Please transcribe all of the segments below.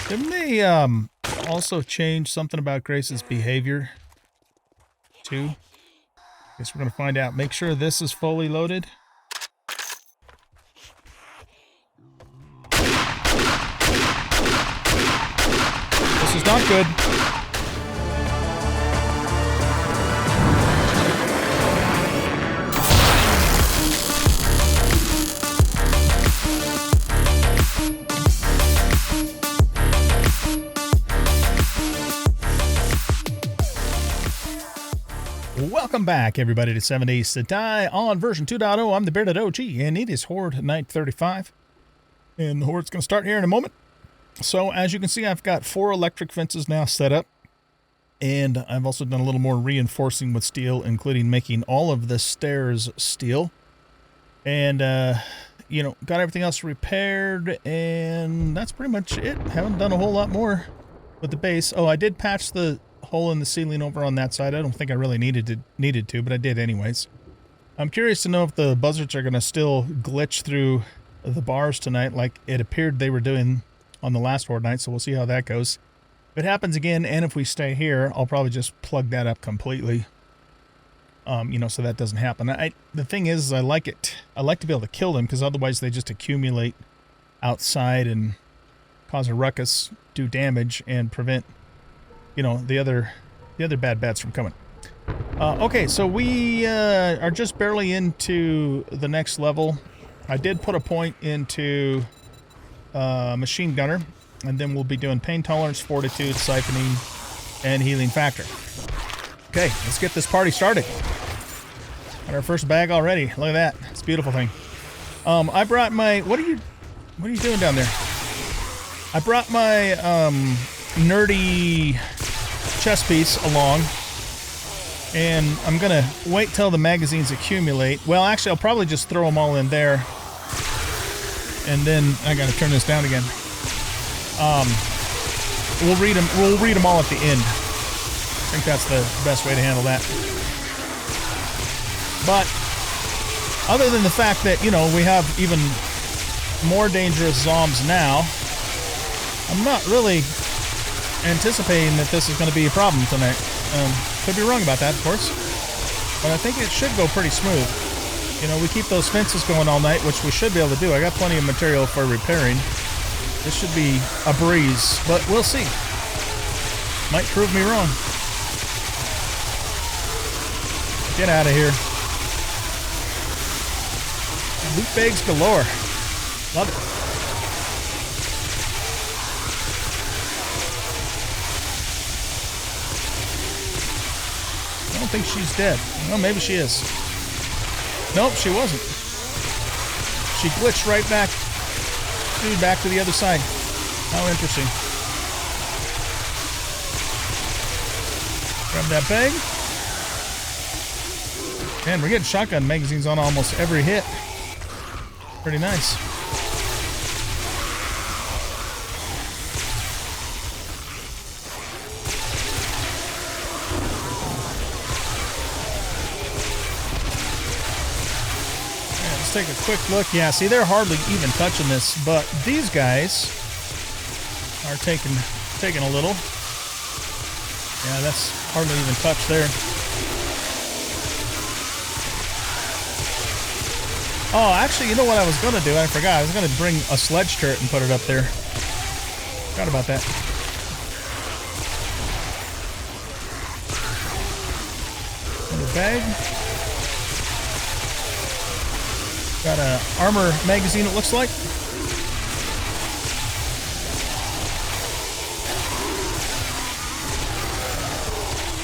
Didn't they also change something about Grace's behavior too? Guess we're gonna find out. Make sure this is fully loaded. This is not good. Welcome back, everybody, to 7 Days to Die on version 2.0. I'm the Bearded OG, and it is Horde Night 35. And the Horde's going to start here in a moment. So, as you can see, I've got 4 electric fences now set up. And I've also done a little more reinforcing with steel, including making all of the stairs steel. And, you know, got everything else repaired, and that's pretty much it. Haven't done a whole lot more with the base. Oh, I did patch the hole in the ceiling over on that side. I don't think I really needed to, but I did anyways. I'm curious to know if the buzzards are going to still glitch through the bars tonight like it appeared they were doing on the last Horde night, so we'll see how that goes. If it happens again, and if we stay here, I'll probably just plug that up completely. You know, so that doesn't happen. The thing is, I like it. I like to be able to kill them, because otherwise they just accumulate outside and cause a ruckus, do damage, and prevent, you know, the other bad bats from coming. Okay, so we are just barely into the next level. I did put a point into machine gunner, and then we'll be doing pain tolerance, fortitude, siphoning, and healing factor. Okay, let's get this party started. Got our first bag already. Look at that. It's a beautiful thing. I brought my... What are you doing down there? I brought my nerdy chest piece along, and I'm gonna wait till the magazines accumulate. Well, actually, I'll probably just throw them all in there, and then I gotta turn this down again. We'll read them all at the end. I think that's the best way to handle that. But other than the fact that, you know, we have even more dangerous zombs now, I'm not really anticipating that this is going to be a problem tonight. Could be wrong about that, of course, but I think it should go pretty smooth. You know, we keep those fences going all night, which we should be able to do. I got plenty of material for repairing. This should be a breeze, but we'll see. Might prove me wrong. Get out of here. Loot bags galore. Love it. I don't think she's dead. Well, maybe she is. Nope, she wasn't. She glitched right back to the other side. How interesting. Grab that bag. Man, we're getting shotgun magazines on almost every hit. Pretty nice. Let's take a quick look. Yeah, see, they're hardly even touching this, but these guys are taking a little. Yeah, that's hardly even touched there. Oh, actually, you know what I was going to do? I forgot. I was going to bring a sledge turret and put it up there. Forgot about that. Another bag. Got a armor magazine, it looks like.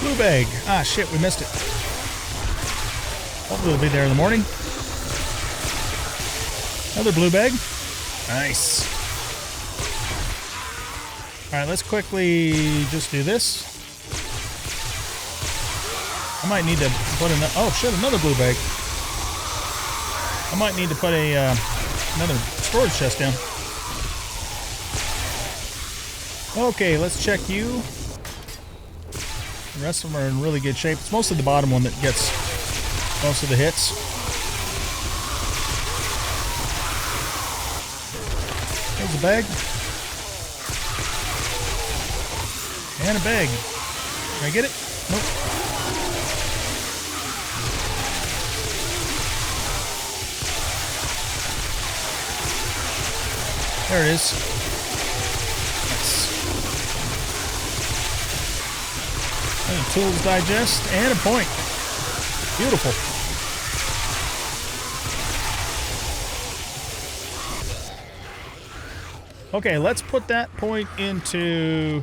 Blue bag. Ah, shit, we missed it. Hopefully it'll be there in the morning. Another blue bag. Nice. Alright, let's quickly just do this. I might need to put in... Oh, shit, another blue bag. I might need to put another storage chest down. Okay, let's check you. The rest of them are in really good shape. It's mostly the bottom one that gets most of the hits. There's the bag. And a bag. Can I get it? Nope. There it is. Nice. And a tools digest and a point. Beautiful. Okay, let's put that point into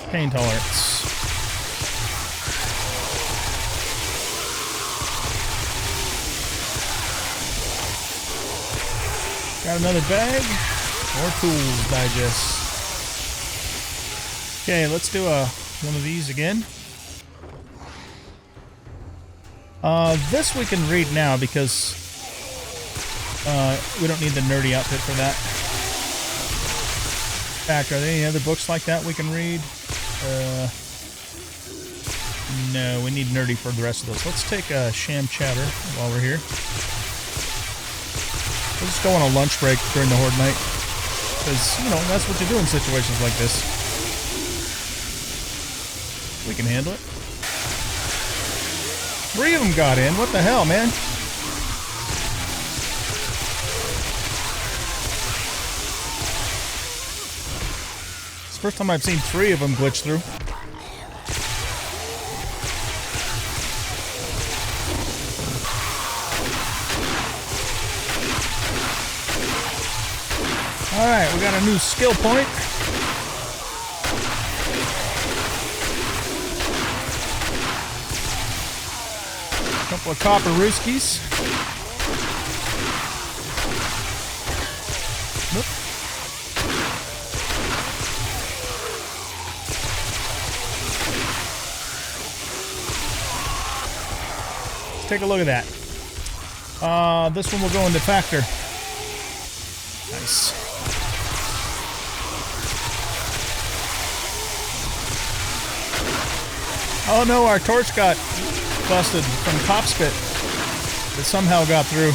pain tolerance. Got another bag. More tools digest. Okay, let's do one of these again. This we can read now because we don't need the nerdy outfit for that. In fact, are there any other books like that we can read? No, we need nerdy for the rest of those. Let's take a sham chatter while we're here. We'll just go on a lunch break during the Horde night. Because, you know, that's what you do in situations like this. We can handle it. 3 of them got in. What the hell, man? It's the first time I've seen 3 of them glitch through. Alright, we got a new skill point. Couple of copper rooskies. Nope. Let's take a look at that. This one will go into factor. Nice. Oh no, our torch got busted from Cop Spit. It somehow got through.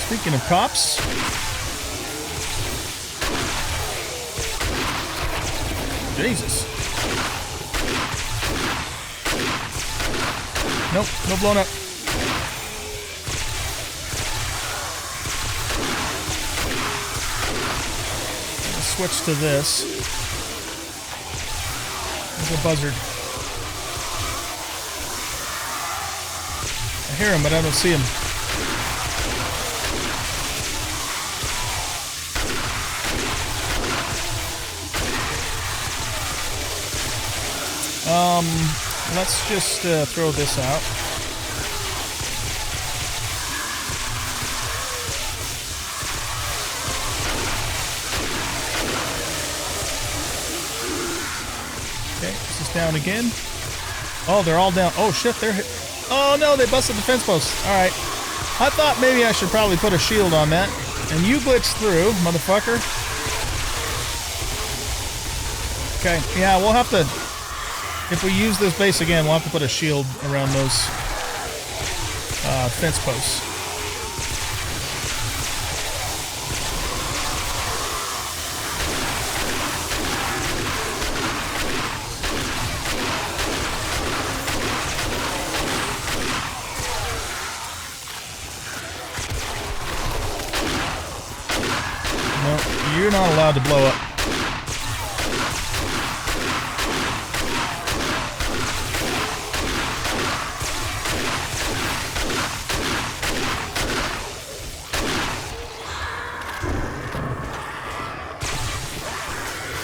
Speaking of cops. Jesus. Nope, no blown up. Switch to this. There's a buzzard. I hear him, but I don't see him. Let's just throw this out. Down again. Oh, they're all down. Oh shit, they're hit. Oh no, they busted the fence post. Alright. I thought maybe I should probably put a shield on that. And you glitched through, motherfucker. Okay, yeah, we'll have to... If we use this base again, we'll have to put a shield around those fence posts. You're not allowed to blow up.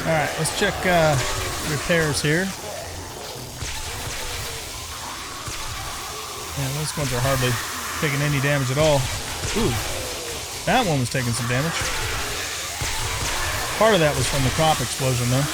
Alright, let's check repairs here. Yeah, those ones are hardly taking any damage at all. Ooh, that one was taking some damage. Part of that was from the crop explosion, though.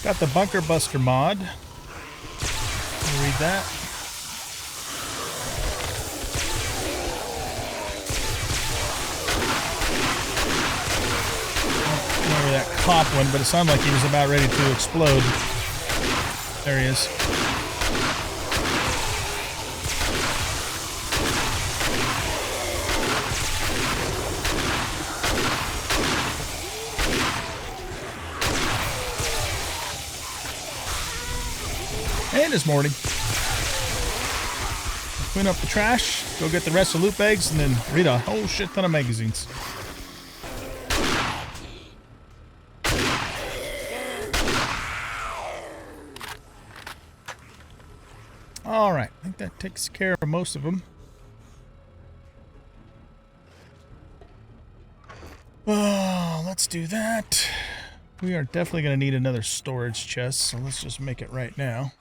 Got the Bunker Buster mod. Read that. Remember that cop one, but it sounded like he was about ready to explode. There he is. And it's morning. Clean up the trash, go get the rest of the loot bags, and then read a whole shit ton of magazines. Alright, I think that takes care of most of them. Oh, let's do that. We are definitely going to need another storage chest, so let's just make it right now.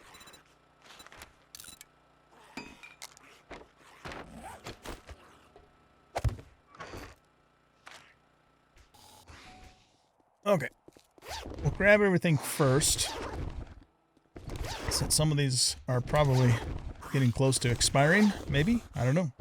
Okay, we'll grab everything first, since some of these are probably getting close to expiring, maybe? I don't know.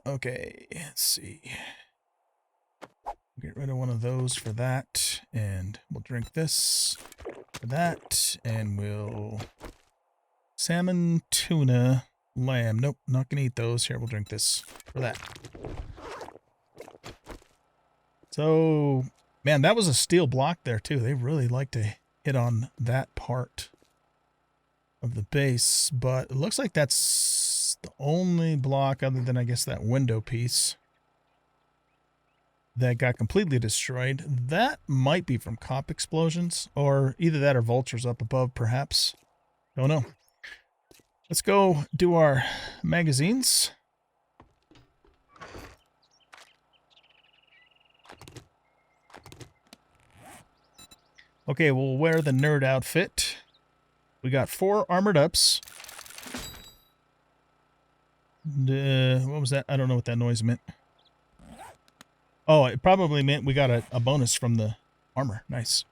Okay, let's see. Get rid of one of those for that, and we'll drink this for that, and we'll... Salmon, tuna, lamb. Nope, not gonna eat those. Here, we'll drink this for that. So, man, that was a steel block there, too. They really like to hit on that part of the base, but it looks like that's the only block other than, I guess, that window piece that got completely destroyed. That might be from cop explosions, or either that or vultures up above, perhaps. Don't know. Let's go do our magazines. Okay, we'll wear the nerd outfit. We got 4 armored ups. What was that? I don't know what that noise meant. Oh, it probably meant we got a bonus from the armor. Nice.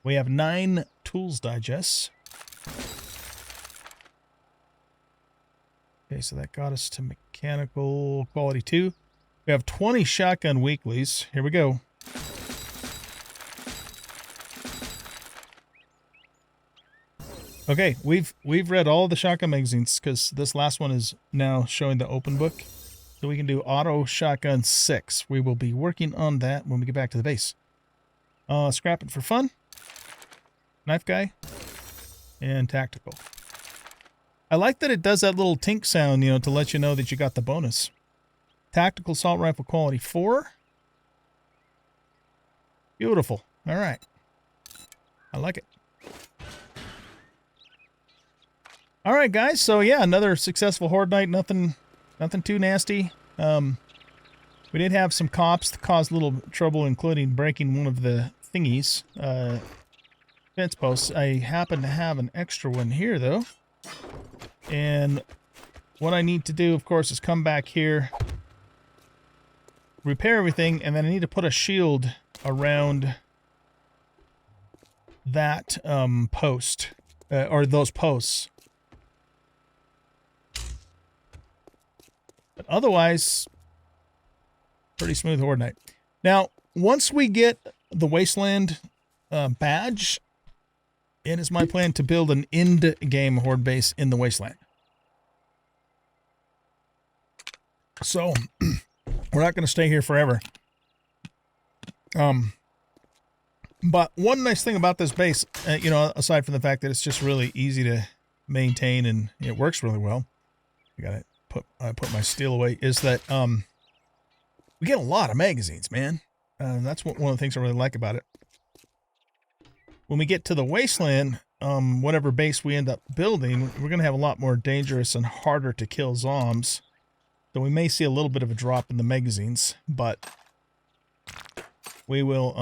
We have 9 tools digests. Okay, so that got us to mechanical quality 2. We have 20 shotgun weeklies. Here we go. Okay, we've read all the shotgun magazines because this last one is now showing the open book. So we can do auto shotgun 6. We will be working on that when we get back to the base. Scrapping for fun. Knife guy. And tactical. I like that it does that little tink sound, you know, to let you know that you got the bonus. Tactical assault rifle quality 4. Beautiful. All right. I like it. All right, guys. So yeah, another successful horde night. Nothing too nasty. We did have some cops that caused a little trouble, including breaking one of the thingies, fence posts. I happen to have an extra one here, though. And what I need to do, of course, is come back here, repair everything, and then I need to put a shield around that post, or those posts. But otherwise, pretty smooth horde night. Now, once we get the Wasteland badge, it is my plan to build an end-game horde base in the Wasteland. So, we're not going to stay here forever. But one nice thing about this base, you know, aside from the fact that it's just really easy to maintain and it works really well. I got to put my steel away, is that we get a lot of magazines, man. That's one of the things I really like about it. When we get to the Wasteland, whatever base we end up building, we're going to have a lot more dangerous and harder to kill zombs. So we may see a little bit of a drop in the magazines, but we will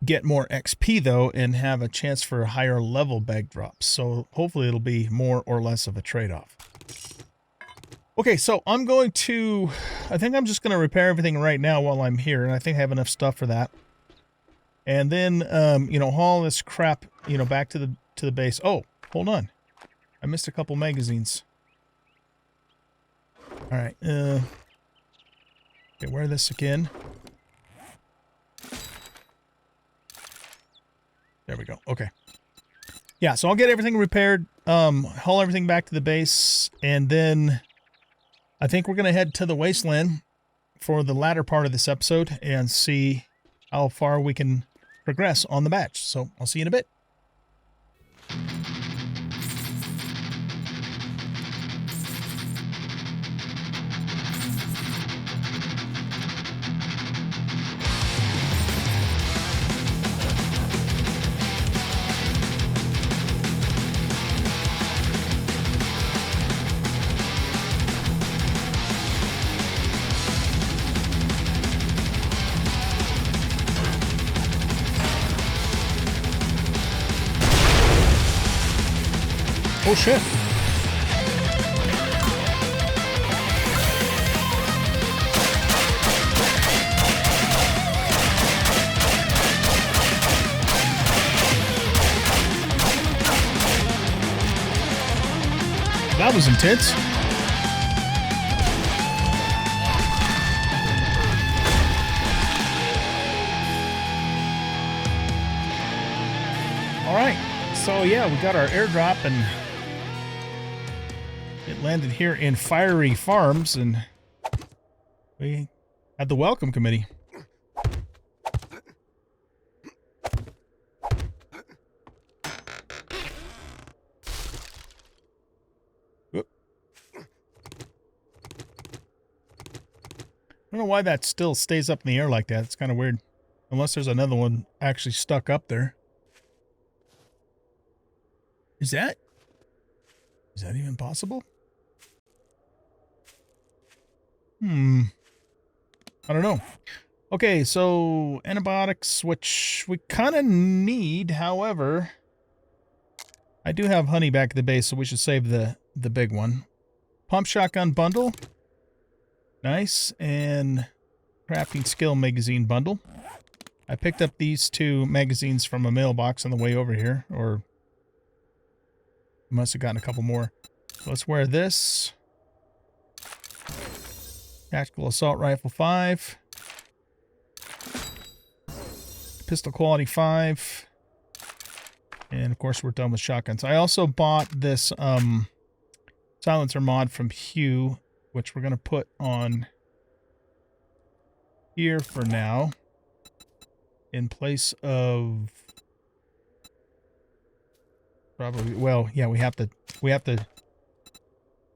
get more XP though and have a chance for higher level bag drops. So hopefully it'll be more or less of a trade-off. Okay, so I think I'm just going to repair everything right now while I'm here, and I think I have enough stuff for that. And then, you know, haul this crap, you know, back to the base. Oh, hold on. I missed a couple magazines. All right. Okay, wear this again. There we go. Okay. Yeah, so I'll get everything repaired, haul everything back to the base, and then I think we're going to head to the Wasteland for the latter part of this episode and see how far we can progress on the batch. So I'll see you in a bit. Oh shit. That was intense. All right. So yeah, we got our airdrop and it landed here in Fiery Farms, and we had the welcome committee. Whoop. I don't know why that still stays up in the air like that. It's kind of weird. Unless there's another one actually stuck up there. Is that even possible? I don't know. Okay, so antibiotics, which we kind of need. However, I do have honey back at the base, so we should save the big one. Pump shotgun bundle. Nice. And crafting skill magazine bundle. I picked up these 2 magazines from a mailbox on the way over here, or must have gotten a couple more. So let's wear this. Tactical assault rifle 5. Pistol quality 5. And of course we're done with shotguns. I also bought this silencer mod from Hue, which we're going to put on here for now. In place of probably, well, yeah, we have to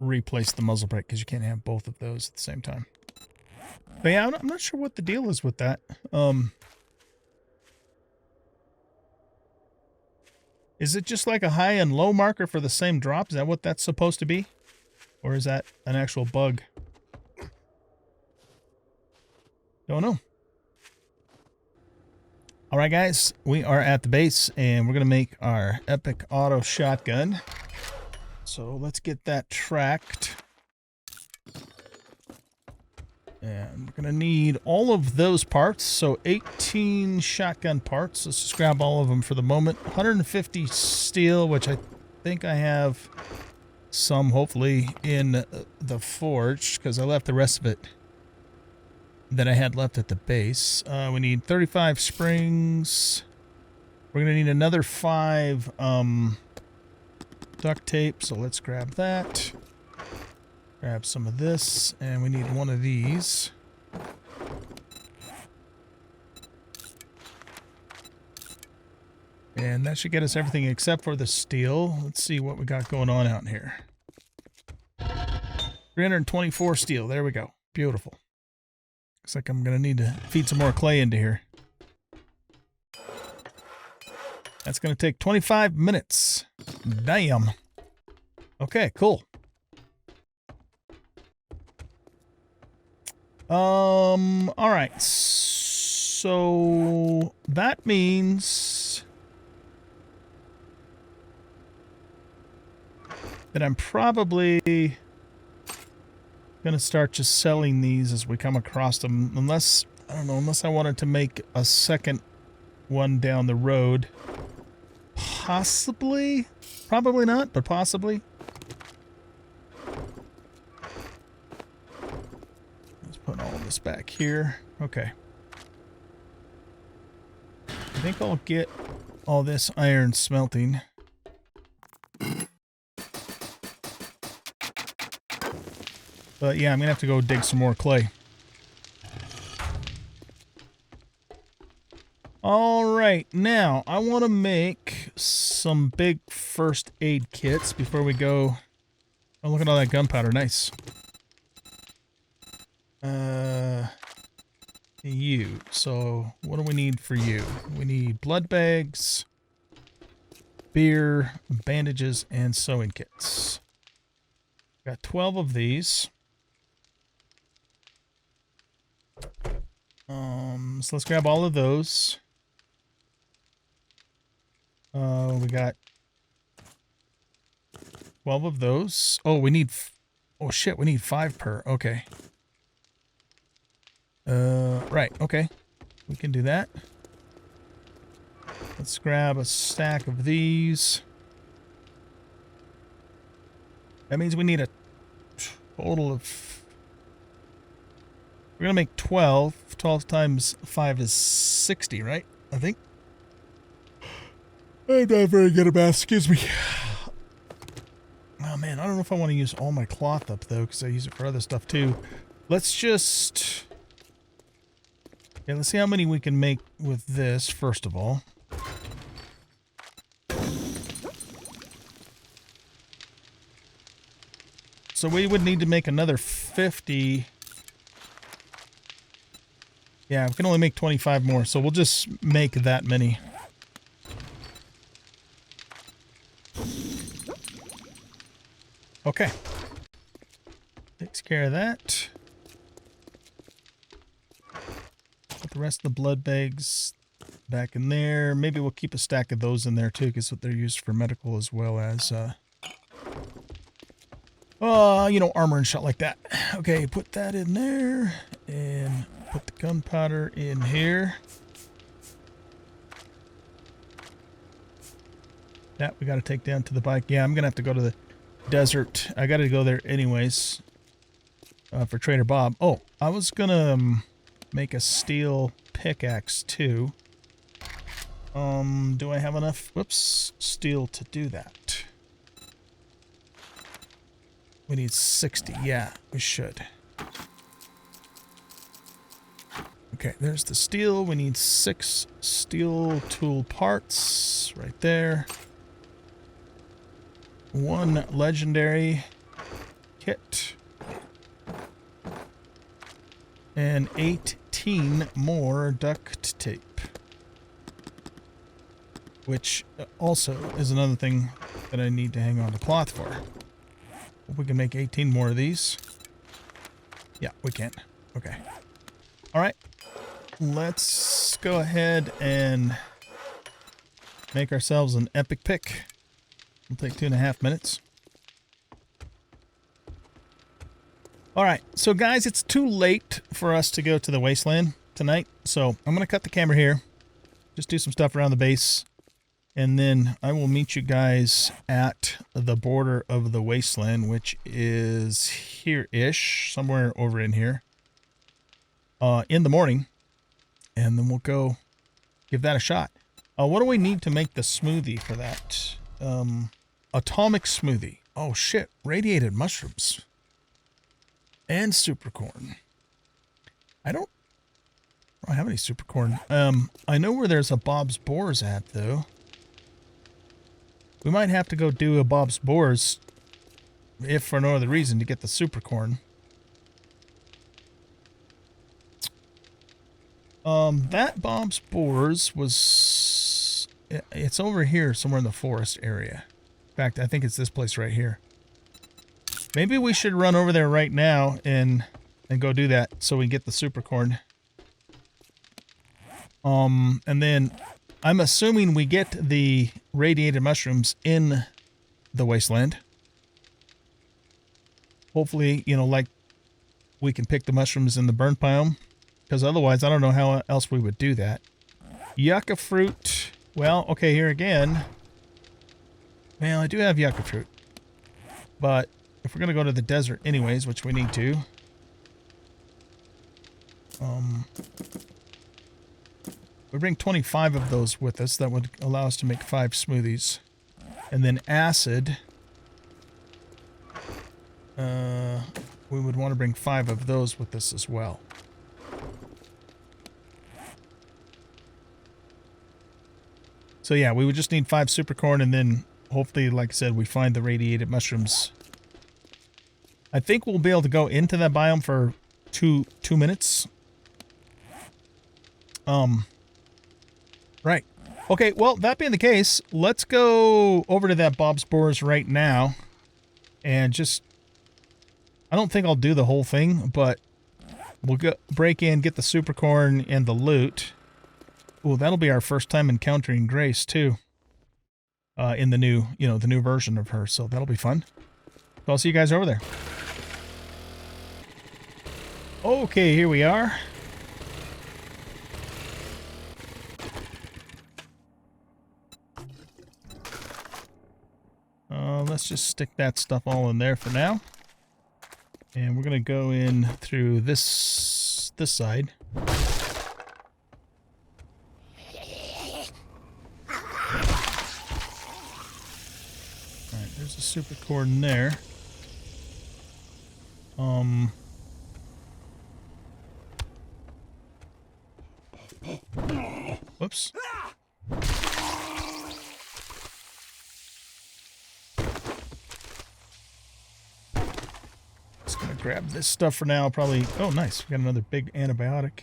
replace the muzzle brake because you can't have both of those at the same time. But yeah, I'm not sure what the deal is with that. Is it just like a high and low marker for the same drop? Is that what that's supposed to be? Or is that an actual bug? Don't know. All right, guys, we are at the base, and we're going to make our epic auto shotgun. So let's get that tracked. And we're going to need all of those parts. So 18 shotgun parts. Let's just grab all of them for the moment. 150 steel, which I think I have some, hopefully, in the forge, because I left the rest of it that I had left at the base. We need 35 springs. We're going to need another 5 duct tape, so let's grab that. Grab some of this, and we need one of these. And that should get us everything except for the steel. Let's see what we got going on out here. 324 steel. There we go. Beautiful. Looks like I'm going to need to feed some more clay into here. That's going to take 25 minutes. Damn. Okay, cool. All right. So that means that I'm probably going to start just selling these as we come across them. Unless, I don't know, unless I wanted to make a second one down the road. Possibly. Probably not, but possibly. Let's put all this back here. Okay. I think I'll get all this iron smelting. But yeah, I'm going to have to go dig some more clay. Alright, now I want to make some big first aid kits before we go. Oh, look at all that gunpowder. Nice. You. So, what do we need for you? We need blood bags, beer, bandages, and sewing kits. Got 12 of these. So let's grab all of those. We got 12 of those. Oh, we need... Oh, shit, we need 5 per. Okay. Right, okay. We can do that. Let's grab a stack of these. That means we need a total of... We're going to make 12. 12 times 5 is 60, right? I think. I'm not very good at math, excuse me. Oh man, I don't know if I want to use all my cloth up though, because I use it for other stuff too. Let's just... Yeah, let's see how many we can make with this, first of all. So we would need to make another 50. Yeah, we can only make 25 more, so we'll just make that many. Okay. Takes care of that. Put the rest of the blood bags back in there. Maybe we'll keep a stack of those in there too, because they're used for medical as well as, you know, armor and shit like that. Okay, put that in there. And put the gunpowder in here. That we got to take down to the bike. Yeah, I'm going to have to go to the desert. I got to go there anyways for Trader Bob. Oh, I was going to make a steel pickaxe too. Do I have enough, steel to do that? We need 60. Yeah, we should. Okay, there's the steel. We need 6 steel tool parts right there. 1 legendary kit. And 18 more duct tape. Which also is another thing that I need to hang on to cloth for. Hope we can make 18 more of these. Yeah, we can. Okay. Alright. Let's go ahead and make ourselves an epic pick. It'll take 2.5 minutes. Alright, so guys, it's too late for us to go to the Wasteland tonight. So I'm going to cut the camera here. Just do some stuff around the base. And then I will meet you guys at the border of the Wasteland, which is here-ish, somewhere over in here, in the morning. And then we'll go give that a shot. What do we need to make the smoothie for that? Atomic smoothie. Oh, shit. Radiated mushrooms. And super corn. I don't have any super corn. I know where there's a Bob's Boars at, though. We might have to go do a Bob's Boars, if for no other reason, to get the super corn. That Bob's Boars was... It's over here, somewhere in the forest area. In fact, I think it's this place right here. Maybe we should run over there right now and go do that so we get the super corn. And then I'm assuming we get the radiated mushrooms in the wasteland. Hopefully, you know, like we can pick the mushrooms in the burnt biome, because otherwise I don't know how else we would do that. Yucca fruit. Well, okay, here again. Well, I do have yucca fruit. But if we're going to go to the desert anyways, which we need to. We bring 25 of those with us. That would allow us to make 5 smoothies. And then acid. We would want to bring 5 of those with us as well. So yeah, we would just need 5 super corn, and then hopefully, like I said, we find the radiated mushrooms. I think we'll be able to go into that biome for two minutes. Right. Okay, well, that being the case, let's go over to that Bob's Boars right now. And just... I don't think I'll do the whole thing, but we'll go break in, get the super corn and the loot. Ooh, that'll be our first time encountering Grace, too. In the new, you know, the new version of her, so that'll be fun. So I'll see you guys over there. Okay, here we are. Let's just stick that stuff all in there for now. And we're going to go in through this side. Alright, there's a super corn there. Whoops. Just gonna grab this stuff for now, probably... Oh, nice. We got another big antibiotic.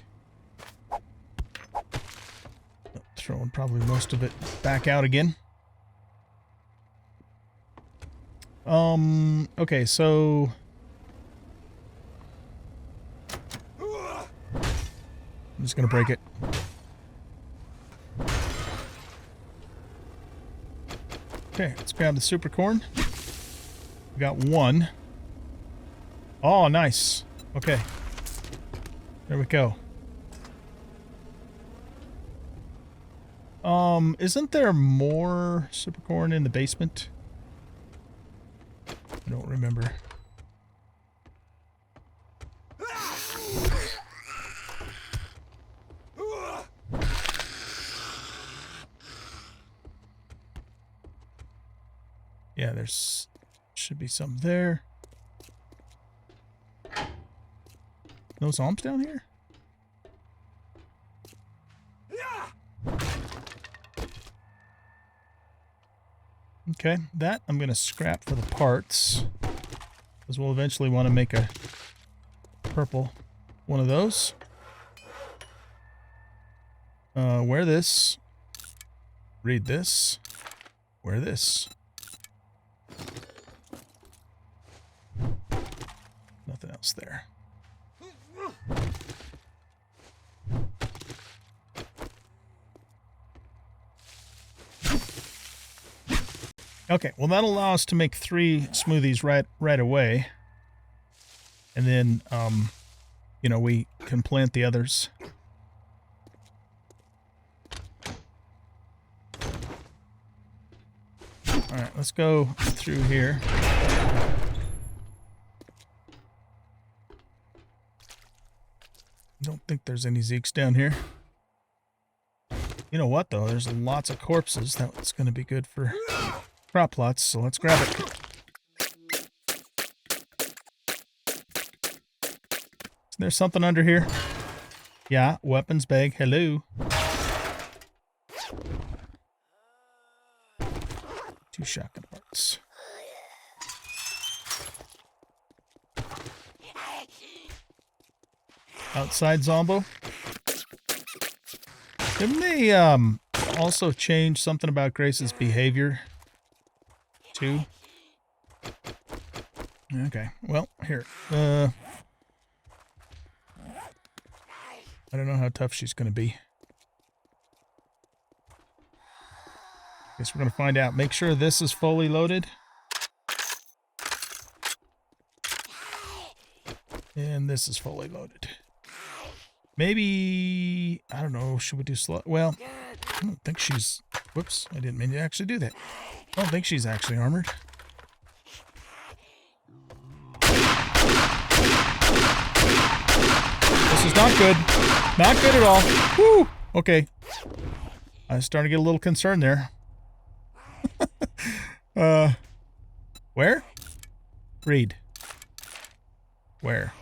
Throwing probably most of it back out again. Okay, so... I'm just gonna break it. Okay, let's grab the super corn. We got 1. Oh, nice. Okay. There we go. Isn't there more super corn in the basement? I don't remember. Yeah, there's should be some there. No zombies down here? Okay, that I'm going to scrap for the parts. Because we'll eventually want to make a purple one of those. Wear this. Read this. Wear this. Nothing else there. Okay, well that'll allow us to make 3 smoothies right away. And then, you know, we can plant the others. Alright, let's go through here. Don't think there's any Zeeks down here. You know what, though? There's lots of corpses. That's going to be good for crop plots, so let's grab it. Is there something under here? Yeah, weapons bag. Hello. 2 shotgun parts. Outside Zombo. Didn't they also change something about Grace's behavior too? Okay, well, here. I don't know how tough she's going to be. Guess we're going to find out. Make sure this is fully loaded. And this is fully loaded. Maybe, I don't know, should we do slow? Well, I don't think she's, whoops, I didn't mean to actually do that. I don't think she's actually armored. This is not good. Not good at all. Woo! Okay. I was starting to get a little concerned there. Where? Read. Where?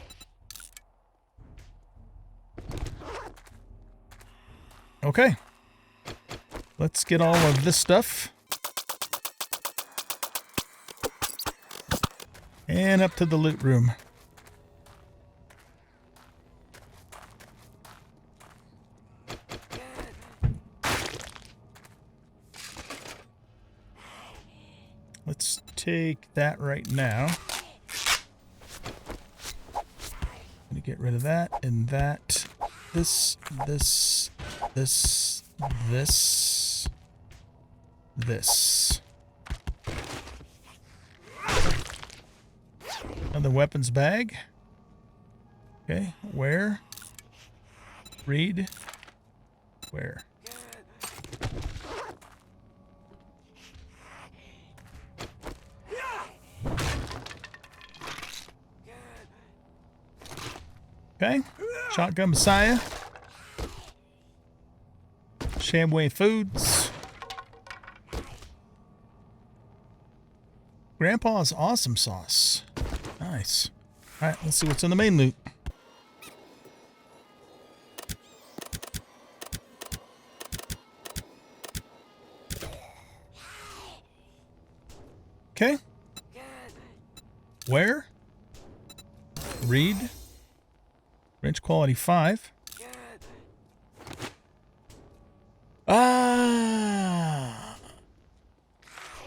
Okay. Let's get all of this stuff. And up to the loot room. Let's take that right now. I'm gonna get rid of that and that. This. Another weapons bag. Okay, where? Read. Where? Okay, Shotgun Messiah. Shamway Foods. Grandpa's Awesome Sauce. Nice. Alright, let's see what's in the main loot. Okay. Where? Read. Wrench quality 5.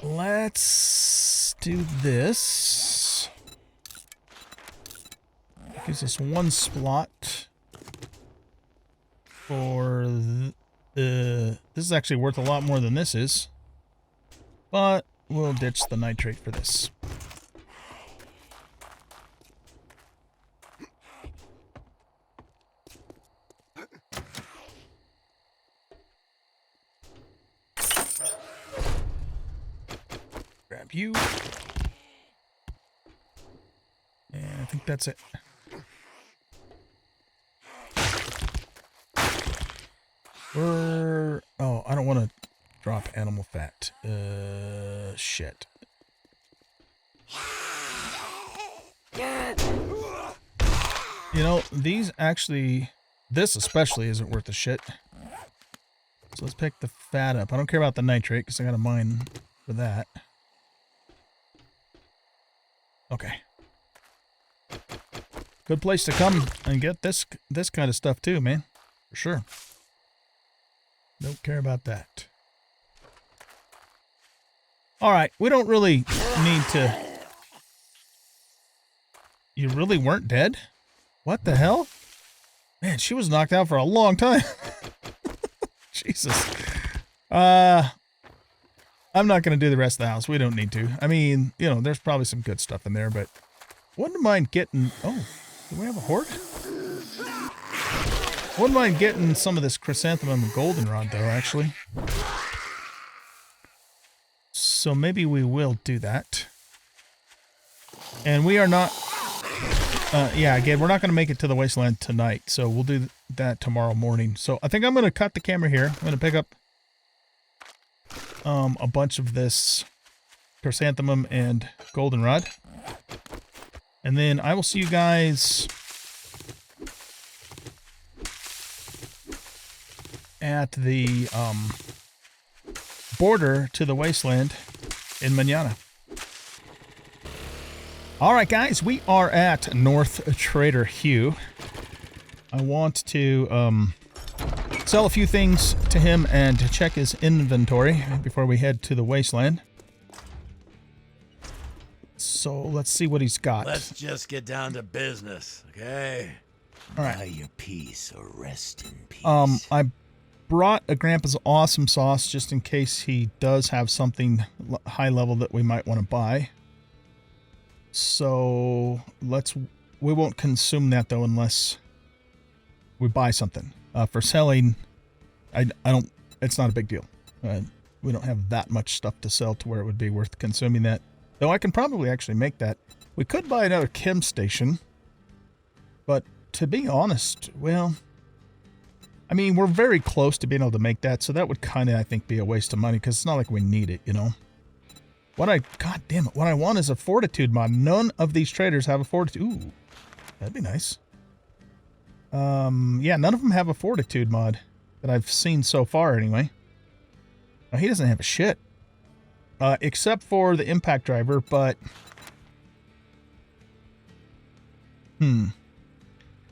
Let's do this. Gives us one slot for this is actually worth a lot more than this is, but we'll ditch the nitrate for this. Grab you. And I think that's it. Oh, I don't want to drop animal fat. Shit. You know, these actually, this especially isn't worth a shit. So let's pick the fat up. I don't care about the nitrate because I got a mine for that. Okay. Good place to come and get this kind of stuff too, man. For sure. Don't care about that. Alright, we don't really need to... You really weren't dead? What the hell? Man, she was knocked out for a long time. Jesus. I'm not going to do the rest of the house. We don't need to. I mean, you know, there's probably some good stuff in there, but wouldn't mind getting... Oh, do we have a horde? Wouldn't mind getting some of this chrysanthemum and goldenrod, though, actually. So maybe we will do that. And we are not... yeah, again, we're not going to make it to the Wasteland tonight, so we'll do that tomorrow morning. So I think I'm going to cut the camera here. I'm going to pick up a bunch of this chrysanthemum and goldenrod. And then I will see you guys at the border to the Wasteland in Manana. Alright guys, we are at North Trader Hugh. I want to sell a few things to him and to check his inventory before we head to the Wasteland. So let's see what he's got. Let's just get down to business, okay? All right. Buy your peace or rest in peace. I brought a Grandpa's Awesome Sauce just in case he does have something high level that we might want to buy. So we won't consume that though unless we buy something. For selling, I don't, it's not a big deal. We don't have that much stuff to sell to where it would be worth consuming that. Though I can probably actually make that. We could buy another chem station. But to be honest, well, I mean, we're very close to being able to make that. So that would kind of, I think, be a waste of money because it's not like we need it, you know. God damn it, what I want is a fortitude mod. None of these traders have a fortitude. Ooh, that'd be nice. Yeah, none of them have a fortitude mod that I've seen so far anyway. Now, he doesn't have a shit. Except for the impact driver, but...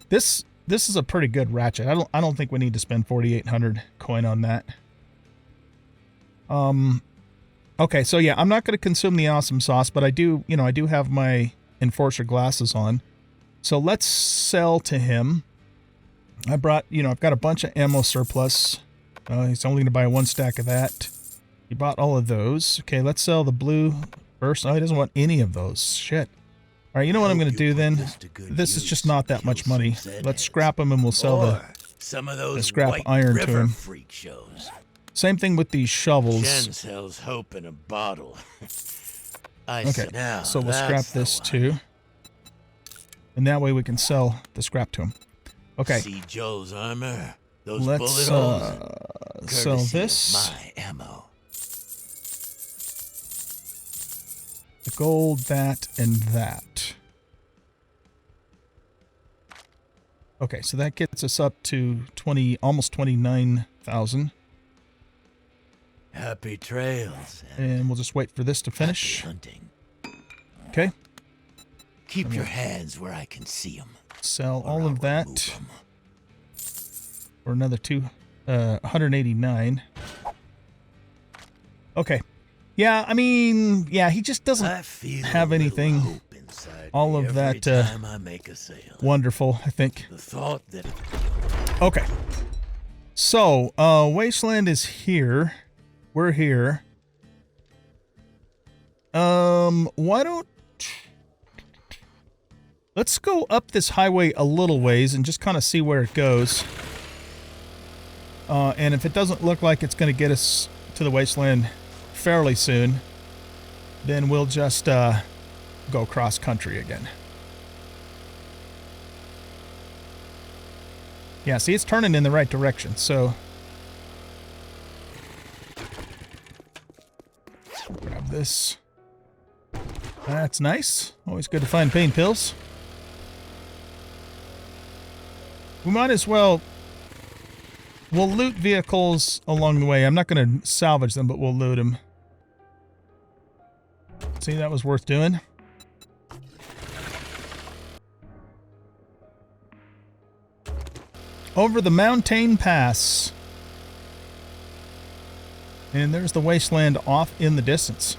This is a pretty good ratchet. I don't think we need to spend 4,800 coin on that. Okay, so yeah, I'm not going to consume the awesome sauce, but I do have my enforcer glasses on. So let's sell to him. I brought, I've got a bunch of ammo surplus. He's only going to buy 1 stack of that. He bought all of those. Okay, let's sell the blue first. Oh, he doesn't want any of those. Shit. All right, you know what I'm going to do then? This is just not that much money. Let's scrap them and we'll sell the scrap iron to him. Same thing with these shovels. Jen sells hope in a bottle. Okay, so we'll scrap this too. And that way we can sell the scrap to him. Okay. See Joe's armor? Those let's bullet holes. sell this. My ammo. The gold, that, and that. Okay, so that gets us up to almost 29,000. Happy trails. And we'll just wait for this to finish. Happy hunting. Okay. Keep your hands where I can see them. Sell all of that for another 189. Okay. Yeah, I mean, yeah, he just doesn't have anything. All of that wonderful, I think. The thought that okay. So, Wasteland is here. We're here. Why don't... Let's go up this highway a little ways and just kind of see where it goes. And if it doesn't look like it's going to get us to the Wasteland fairly soon, then we'll just go cross country again. Yeah, see, it's turning in the right direction, so... Grab this. That's nice. Always good to find pain pills. We might as well... We'll loot vehicles along the way. I'm not going to salvage them, but we'll loot them. See, that was worth doing. Over the mountain pass. And there's the Wasteland off in the distance.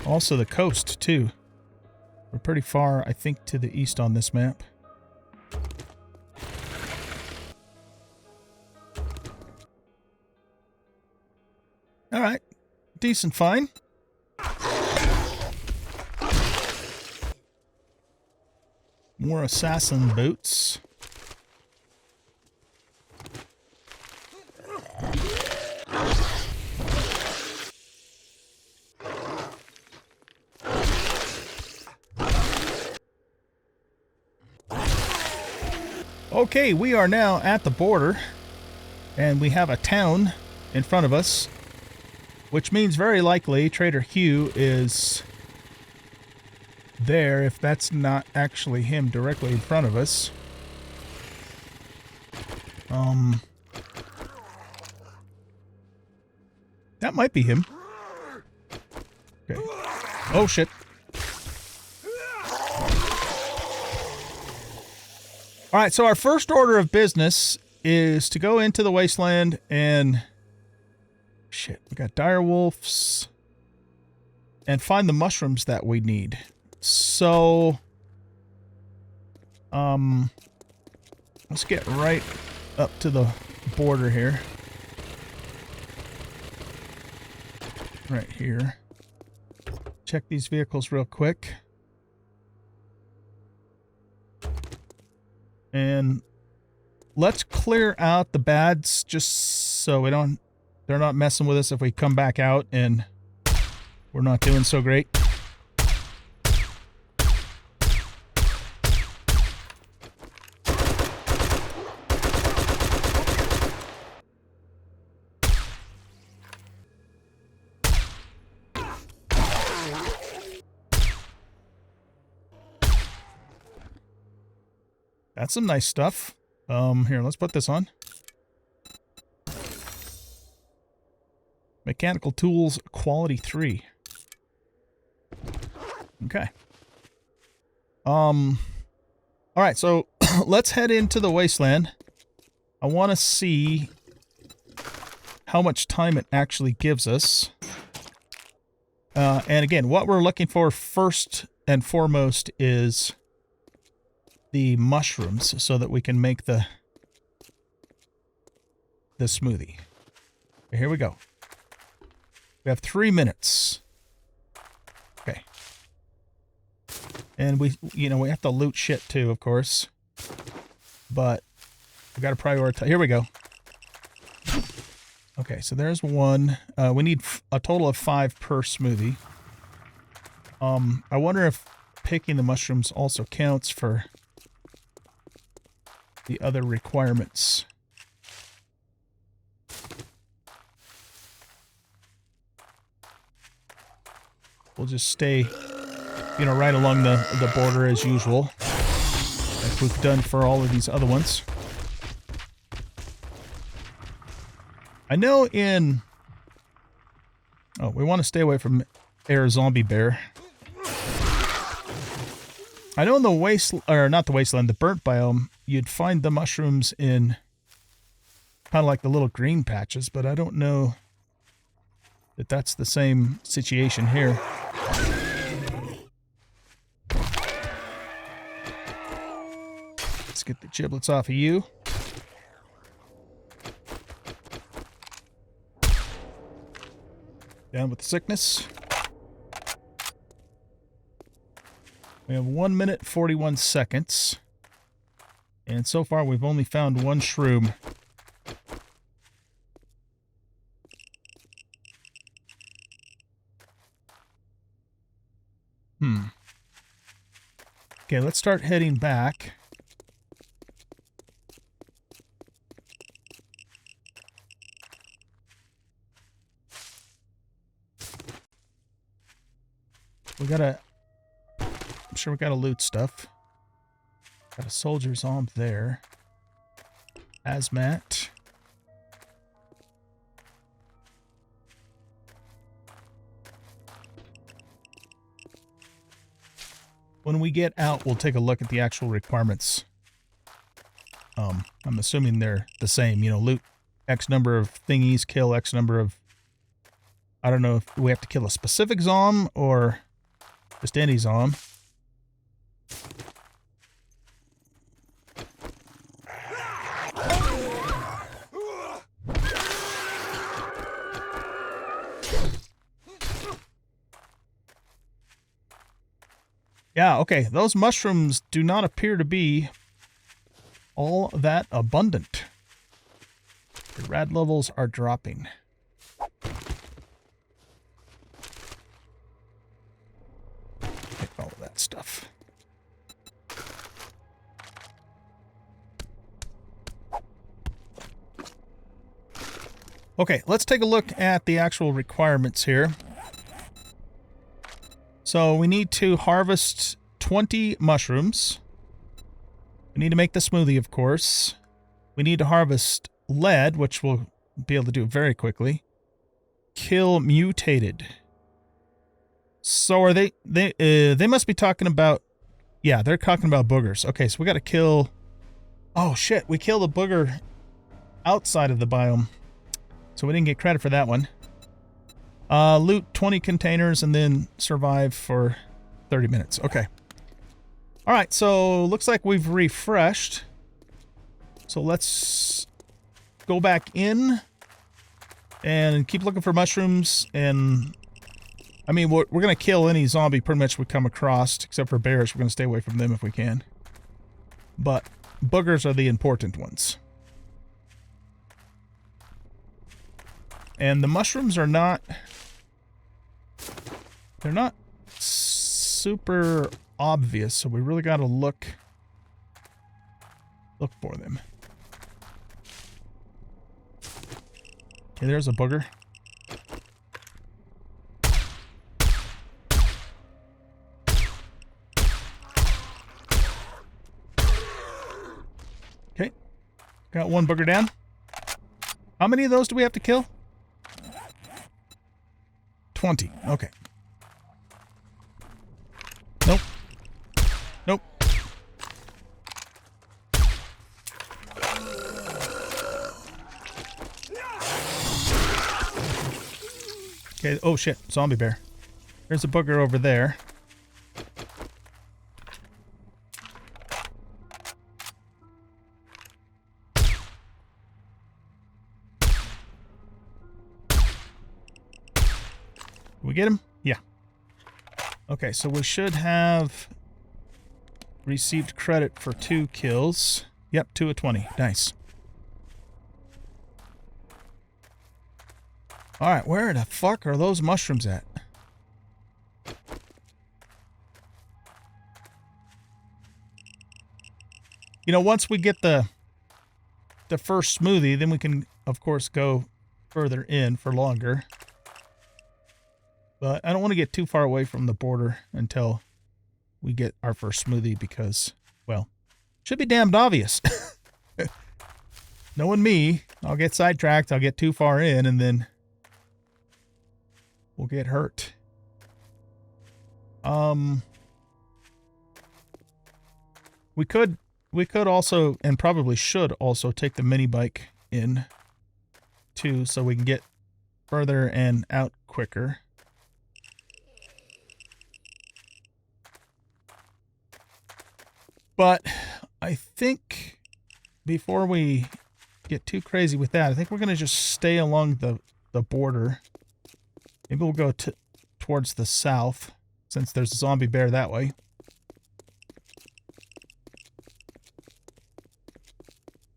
Also the coast, too. We're pretty far, I think, to the east on this map. All right. Decent find. More assassin boots. Okay, we are now at the border, and we have a town in front of us, which means very likely Trader Hugh is there, if that's not actually him directly in front of us. That might be him. Okay. Oh, shit. All right, so our first order of business is to go into the Wasteland and shit. We got dire wolves. And find the mushrooms that we need. So, let's get right up to the border here. Right here. Check these vehicles real quick. And let's clear out the bads just so they're not messing with us if we come back out and we're not doing so great. That's some nice stuff. Here, let's put this on. Mechanical tools, quality 3. Okay. All right, so let's head into the Wasteland. I want to see how much time it actually gives us. And again, what we're looking for first and foremost is the mushrooms so that we can make the smoothie. Here we go. We have 3 minutes. Okay. And we have to loot shit too, of course. But we got to prioritize. Here we go. Okay, so there's one. We need a total of 5 per smoothie. I wonder if picking the mushrooms also counts for the other requirements. We'll just stay, right along the border as usual, like we've done for all of these other ones. I know in... Oh, we want to stay away from air zombie bear. I know in the the burnt biome, you'd find the mushrooms in kind of like the little green patches, but I don't know that that's the same situation here. Let's get the giblets off of you. Down with the sickness. We have 1 minute, 41 seconds. And so far we've only found 1 shroom. Okay, let's start heading back. I'm sure we gotta loot stuff. Got a soldier's arm there. Hazmat. When we get out, we'll take a look at the actual requirements. I'm assuming they're the same. Loot X number of thingies, kill X number of... I don't know if we have to kill a specific zom or just any zom. Yeah, okay. Those mushrooms do not appear to be all that abundant. The rad levels are dropping. Take all of that stuff. Okay, let's take a look at the actual requirements here. So we need to harvest 20 mushrooms. We need to make the smoothie, of course. We need to harvest lead, which we'll be able to do very quickly. Kill mutated. So are they must be talking about... Yeah, they're talking about boogers. Okay, so we got to kill... Oh, shit. We killed a booger outside of the biome. So we didn't get credit for that one. Loot 20 containers and then survive for 30 minutes. Okay. All right, so looks like we've refreshed. So let's go back in and keep looking for mushrooms. And I mean, we're going to kill any zombie pretty much we come across, except for bears. We're going to stay away from them if we can. But boogers are the important ones. And the mushrooms are not... They're not super obvious, so we really got to look for them. Okay, there's a booger. Okay, got one booger down. How many of those do we have to kill? 20. Okay. Nope. Nope. Okay, oh shit, zombie bear. There's a booger over there. Did we get him? Yeah. Okay, so we should have received credit for 2 kills. Yep, 2 of 20. Nice. Alright, where the fuck are those mushrooms at? You know, once we get the first smoothie, then we can, of course, go further in for longer. But I don't want to get too far away from the border until we get our first smoothie because, well, should be damned obvious. Knowing me, I'll get sidetracked, I'll get too far in, and then we'll get hurt. We could also, and probably should also, take the mini bike in too, so we can get further and out quicker. But I think before we get too crazy with that, I think we're going to just stay along the border. Maybe we'll go towards the south, since there's a zombie bear that way.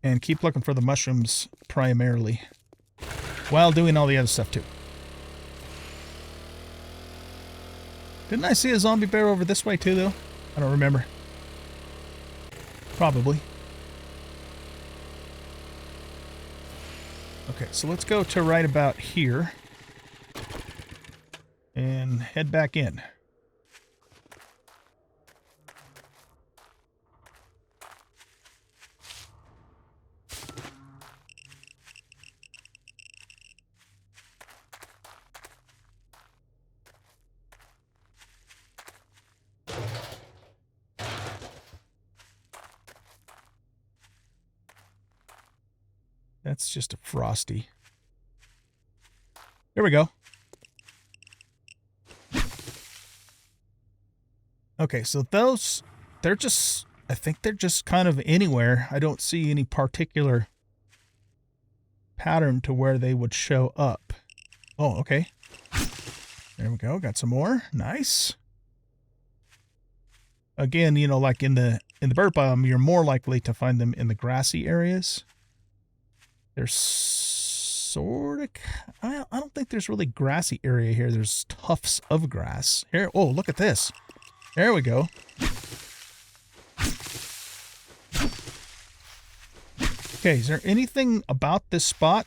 And keep looking for the mushrooms primarily, while doing all the other stuff too. Didn't I see a zombie bear over this way too, though? I don't remember. Probably. Okay, so let's go to right about here. And head back in. That's just a frosty. Here we go. Okay, so those, they're just, I think they're just kind of anywhere. I don't see any particular pattern to where they would show up. Oh, okay. There we go. Got some more. Nice. Again, you know, like in the bird biome, you're more likely to find them in the grassy areas. There's sort of, I don't think there's really grassy area here. There's tufts of grass. Here, oh, look at this. There we go. Okay, is there anything about this spot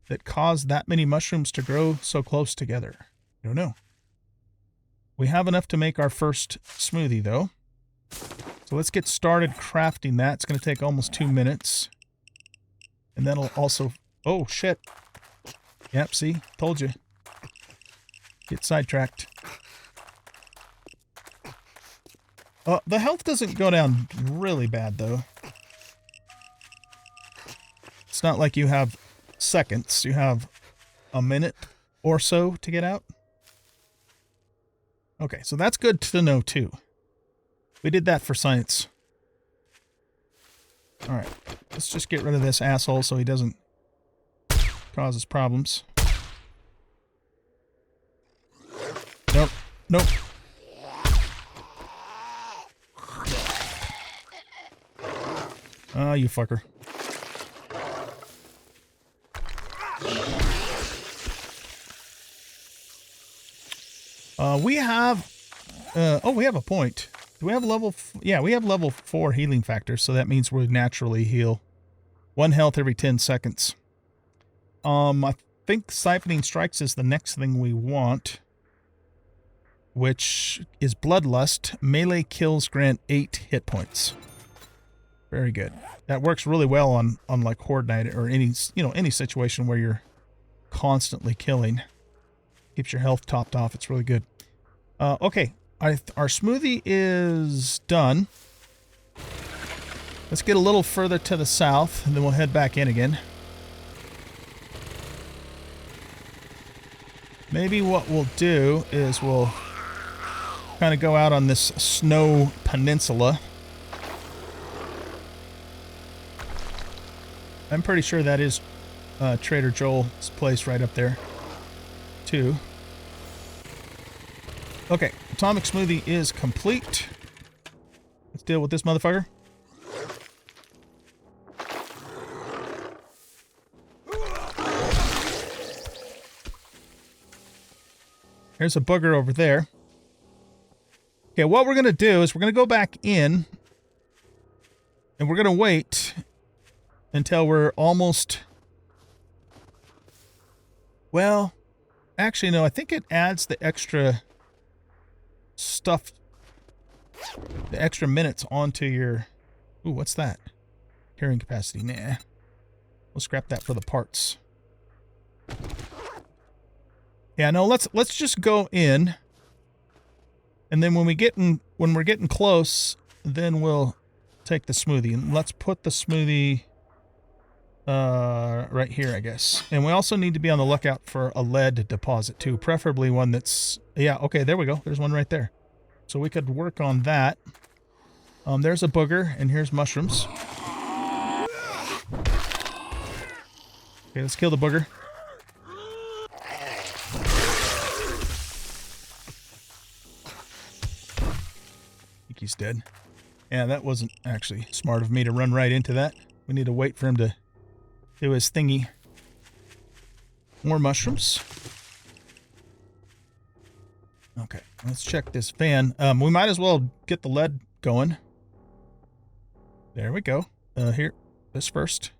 that caused that many mushrooms to grow so close together? I don't know. We have enough to make our first smoothie, though. So let's get started crafting that. It's going to take almost 2 minutes. And that'll also... Oh, shit. Yep, see? Told you. Get sidetracked. The health doesn't go down really bad, though. It's not like you have seconds. You have a minute or so to get out. Okay, so that's good to know too. We did that for science. All right, let's just get rid of this asshole so he doesn't cause us problems. Nope, nope. Ah, you fucker. We have... oh, we have a point. Do we have level... Yeah, we have level 4 healing factor, so that means we naturally heal 1 health every 10 seconds. I think Siphoning Strikes is the next thing we want, which is Bloodlust. Melee kills grant 8 hit points. Very good. That works really well on like Horde Night or any, any situation where you're constantly killing. Keeps your health topped off. It's really good. Okay. Our smoothie is done. Let's get a little further to the south, and then we'll head back in again. Maybe what we'll do is we'll kind of go out on this snow peninsula. I'm pretty sure that is Trader Joel's place right up there, too. Okay, Atomic Smoothie is complete. Let's deal with this motherfucker. There's a booger over there. Okay, what we're going to do is we're going to go back in, and we're going to wait until we're almost... Well, actually, no, I think it adds the extra stuff, the extra minutes onto your... Ooh, what's that? Carrying capacity. Nah. We'll scrap that for the parts. Yeah, no, let's just go in, and then when we're getting close, then we'll take the smoothie, and let's put the smoothie right here, I guess. And we also need to be on the lookout for a lead deposit too, preferably one that's... Yeah, okay, there we go. There's one right there. So we could work on that. There's a booger, and here's mushrooms. Okay, let's kill the booger. He's dead. Yeah, that wasn't actually smart of me to run right into that. We need to wait for him to do his thingy. More mushrooms. Okay, let's check this van. We might as well get the lead going. There we go. Here, this first.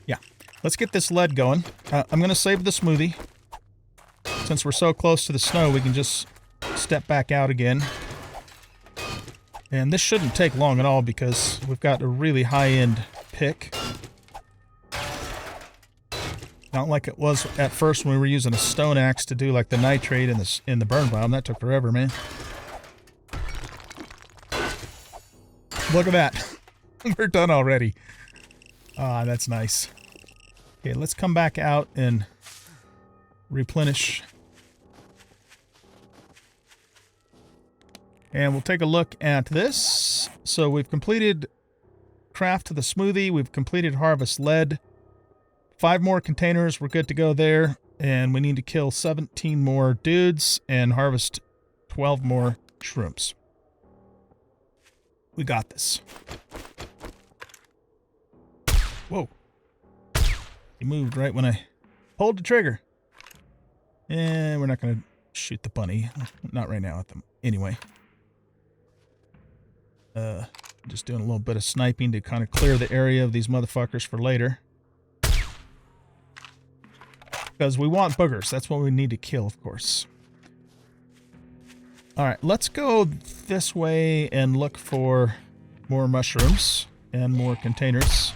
Yeah, let's get this lead going. I'm going to save the smoothie. Since we're so close to the snow, we can just step back out again. And this shouldn't take long at all because we've got a really high-end pick. Not like it was at first when we were using a stone axe to do like the nitrate in the burn biome. That took forever, man. Look at that. We're done already. Ah, that's nice. Okay, let's come back out and replenish. And we'll take a look at this. So we've completed craft to the smoothie. We've completed harvest lead. 5 more containers. We're good to go there. And we need to kill 17 more dudes and harvest 12 more shrooms. We got this. Whoa. He moved right when I pulled the trigger. And we're not going to shoot the bunny. Not right now at them. Anyway. Just doing a little bit of sniping to kind of clear the area of these motherfuckers for later. Because we want boogers. That's what we need to kill, of course. Alright, let's go this way and look for more mushrooms and more containers.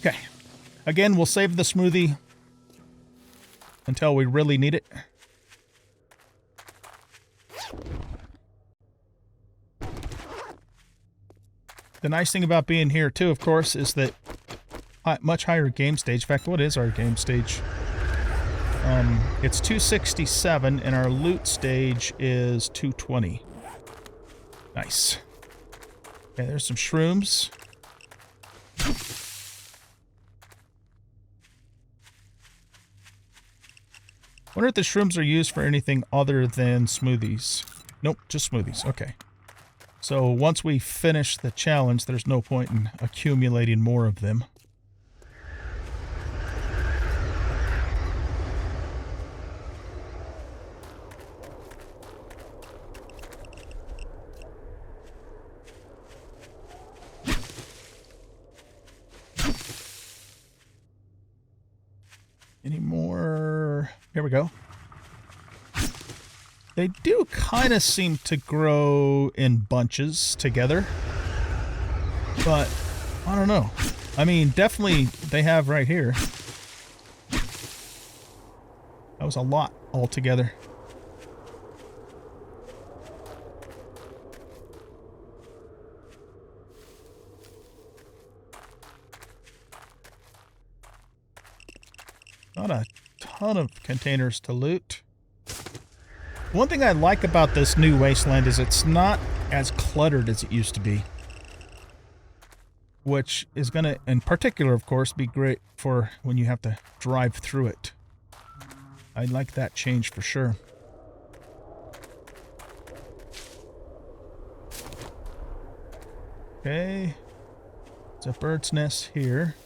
Okay. Again, we'll save the smoothie until we really need it. The nice thing about being here, too, of course, is that much higher game stage. In fact, what is our game stage? It's 267, and our loot stage is 220. Nice. Okay, there's some shrooms. Wonder if the shrooms are used for anything other than smoothies. Nope, just smoothies. Okay. So once we finish the challenge, there's no point in accumulating more of them. Any more? Here we go. They do kind of seem to grow in bunches together. But, I don't know. I mean, definitely they have right here. That was a lot altogether. Not a ton of containers to loot. One thing I like about this new Wasteland is it's not as cluttered as it used to be. Which is going to, in particular, of course, be great for when you have to drive through it. I like that change for sure. Okay. It's a bird's nest here.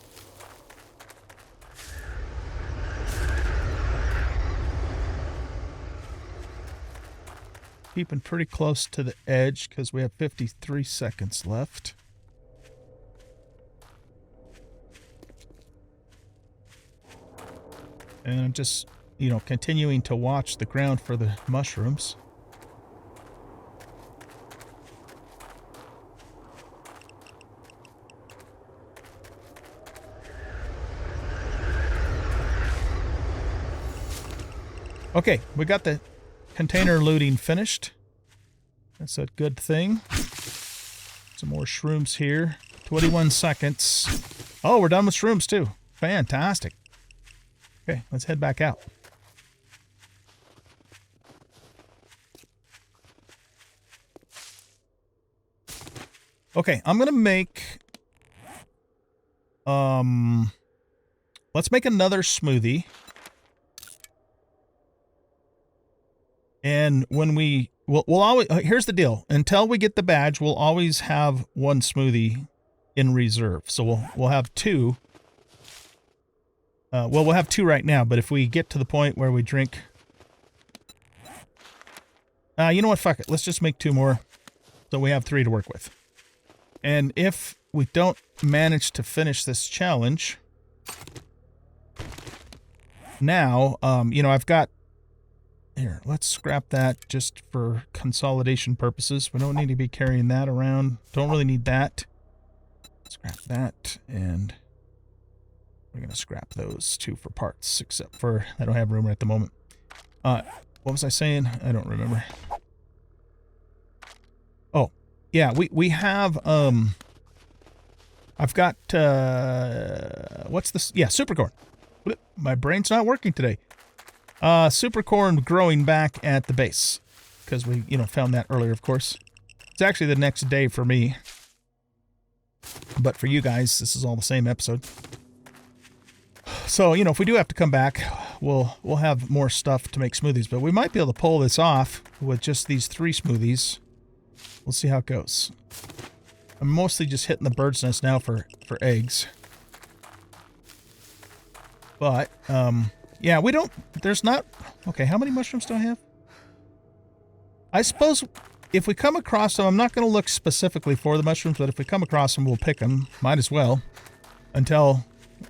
Keeping pretty close to the edge because we have 53 seconds left. And I'm just, you know, continuing to watch the ground for the mushrooms. Okay, we got the container looting finished. That's a good thing. Some more shrooms here. 21 seconds. Oh, we're done with shrooms too. Fantastic. Okay, let's head back out. Okay, I'm gonna make let's make another smoothie. And when we'll always, here's the deal. Until we get the badge, we'll always have one smoothie in reserve. So we'll have two. Well, we'll have two right now, but if we get to the point where we drink... you know what? Fuck it. Let's just make two more. So we have three to work with. And if we don't manage to finish this challenge... Now, you know, I've got... Here, let's scrap that just for consolidation purposes. We don't need to be carrying that around. Don't really need that. Scrap that, and we're going to scrap those two for parts, except for I don't have room at the moment. What was I saying? I don't remember. Oh, yeah, we have, I've got, what's this? Yeah, supercorn. My brain's not working today. Supercorn growing back at the base. Because we, you know, found that earlier, of course. It's actually the next day for me. But for you guys, this is all the same episode. So, you know, if we do have to come back, we'll have more stuff to make smoothies. But we might be able to pull this off with just these 3 smoothies. We'll see how it goes. I'm mostly just hitting the bird's nest now for eggs. But, yeah, we don't... There's not... Okay, how many mushrooms do I have? I suppose if we come across them, I'm not going to look specifically for the mushrooms, but if we come across them, we'll pick them. Might as well. Until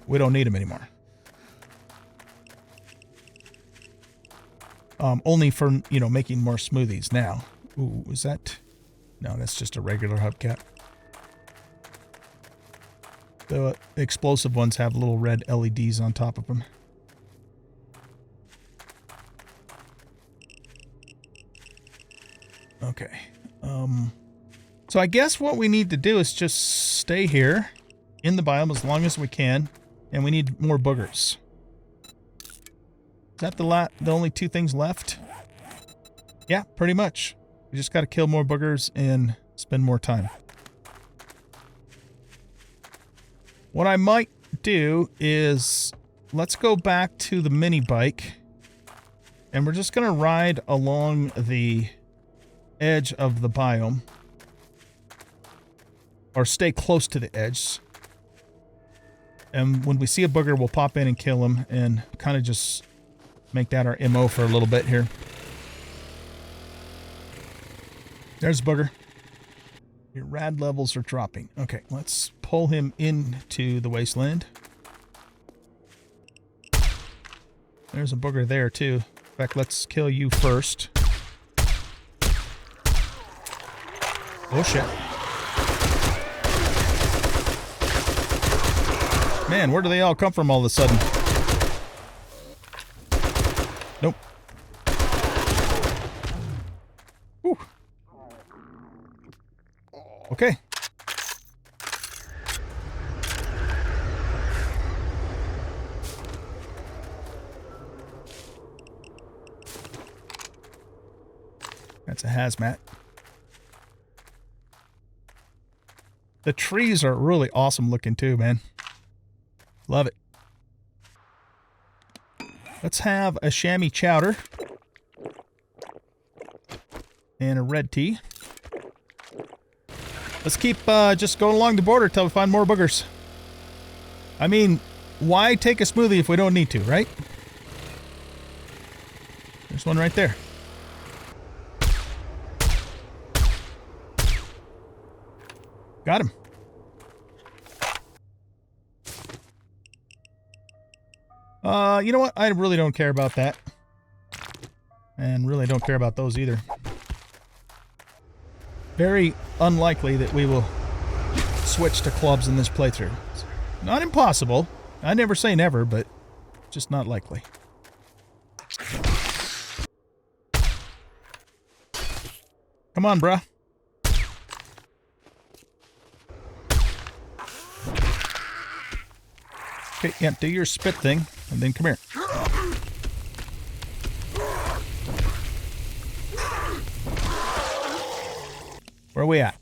we don't need them anymore. Only for, you know, making more smoothies now. Ooh, is that... No, that's just a regular hubcap. The explosive ones have little red LEDs on top of them. Okay. So I guess what we need to do is just stay here in the biome as long as we can, and we need more boogers. Is that the only two things left? Yeah, pretty much. We just got to kill more boogers and spend more time. What I might do is, let's go back to the mini bike, and we're just going to ride along the edge of the biome, or stay close to the edge. And when we see a booger, we'll pop in and kill him, and kind of just make that our MO for a little bit here. There's a booger. Your rad levels are dropping. Okay, let's pull him into the wasteland. There's a booger there, too. In fact, let's kill you first. Oh, shit. Man, where do they all come from all of a sudden? Nope. Whew. Okay. That's a hazmat. The trees are really awesome looking too, man. Love it. Let's have a chamois chowder. And a red tea. Let's keep just going along the border till we find more boogers. I mean, why take a smoothie if we don't need to, right? There's one right there. Got him. You know what? I really don't care about that. And really don't care about those either. Very unlikely that we will switch to clubs in this playthrough. It's not impossible. I never say never, but just not likely. Come on, bruh. Okay, yeah, do your spit thing, and then come here. Where are we at?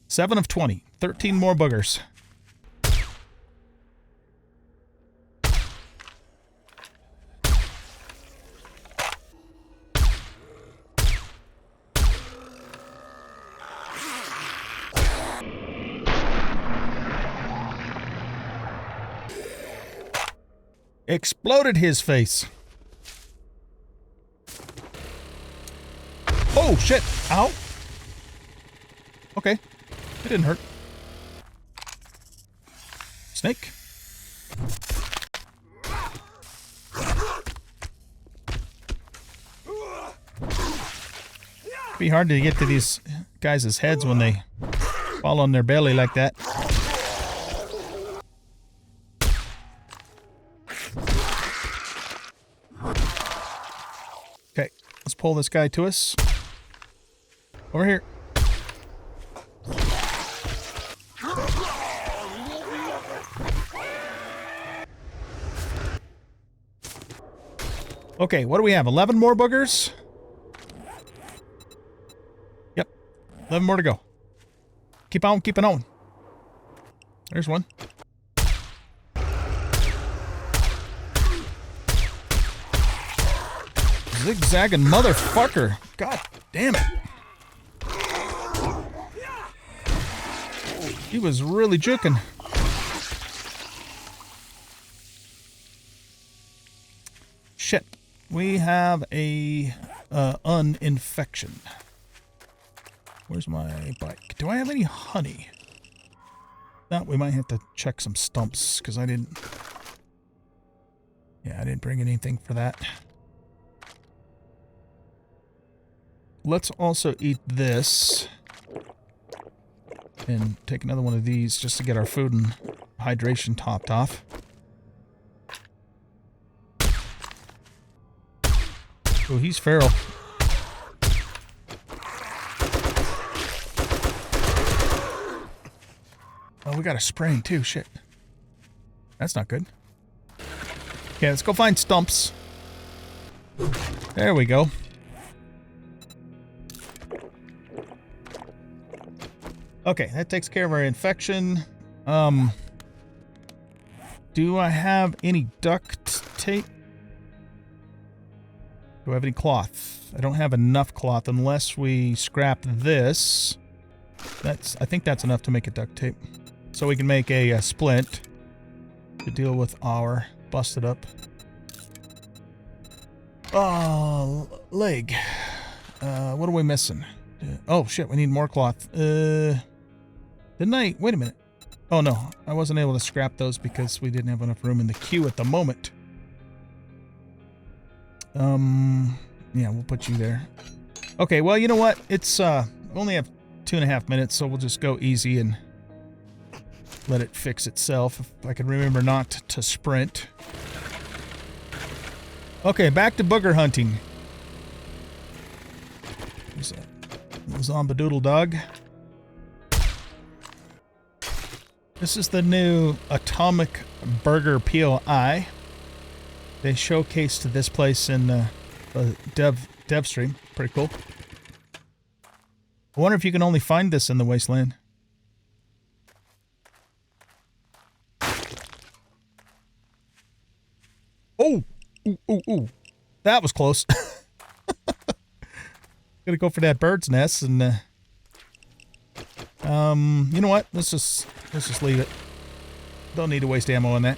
7 of 20. 13 more boogers. Exploded his face. Oh, shit. Ow. Okay. It didn't hurt. Snake. It'd be hard to get to these guys' heads when they fall on their belly like that. Okay, let's pull this guy to us. Over here. Okay, what do we have? 11 more boogers? Yep. 11 more to go. Keep on keeping on. There's one. Zigzagging motherfucker. God damn it. He was really juking. Shit. We have a uninfection. Where's my bike? Do I have any honey? No, we might have to check some stumps because I didn't. Yeah, I didn't bring anything for that. Let's also eat this. and take another one of these just to get our food and hydration topped off. Oh, he's feral. Oh, we got a spraying too. Shit. That's not good. Okay, let's go find stumps. There we go. Okay, that takes care of our infection. Do I have any duct tape? Do I have any cloth? I don't have enough cloth unless we scrap this. I think that's enough to make a duct tape. So we can make a splint to deal with our busted up leg. What are we missing? Oh shit, we need more cloth. Didn't I? Wait a minute. Oh no, I wasn't able to scrap those because we didn't have enough room in the queue at the moment. Yeah, we'll put you there. Okay, well, you know what? It's, we only have 2.5 minutes, so we'll just go easy and let it fix itself. If I can remember not to sprint. Okay, back to booger hunting. There's a zombadoodle dog. This is the new Atomic Burger POI. They showcased this place in the dev stream. Pretty cool. I wonder if you can only find this in the Wasteland. Oh! Ooh, ooh, ooh. That was close. Gonna go for that bird's nest and you know what? Let's just leave it. Don't need to waste ammo on that.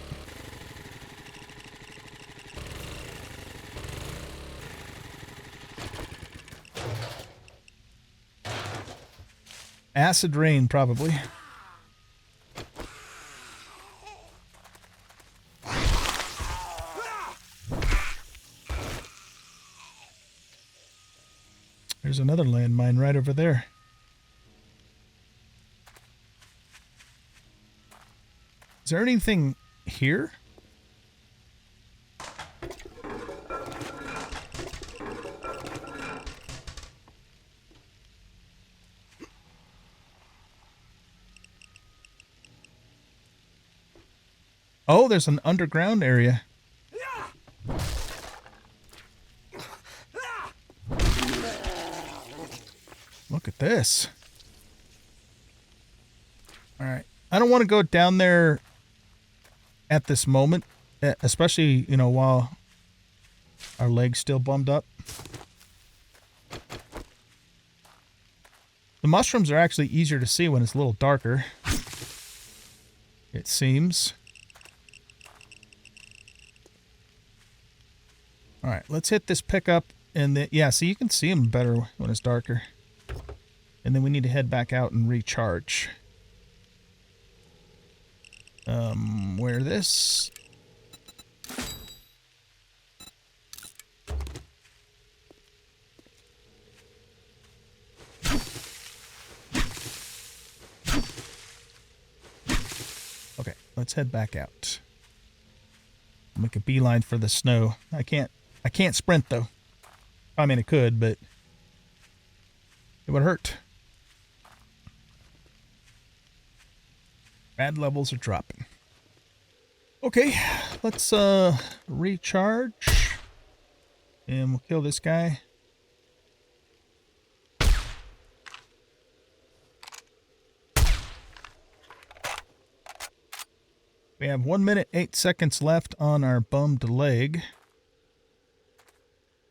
Acid rain, probably. There's another landmine right over there. Is there anything here? Oh, there's an underground area. Look at this. All right. I don't want to go down there at this moment, especially, you know, while our leg's still bummed up. The mushrooms are actually easier to see when it's a little darker, it seems. All right, let's hit this pickup, and then, yeah, so you can see them better when it's darker. And then we need to head back out and recharge. Where this? Okay, let's head back out. Make a beeline for the snow. I can't sprint though. I mean, it could, but it would hurt. Bad levels are dropping. Okay, let's recharge. And we'll kill this guy. We have 1 minute, 8 seconds left on our bummed leg.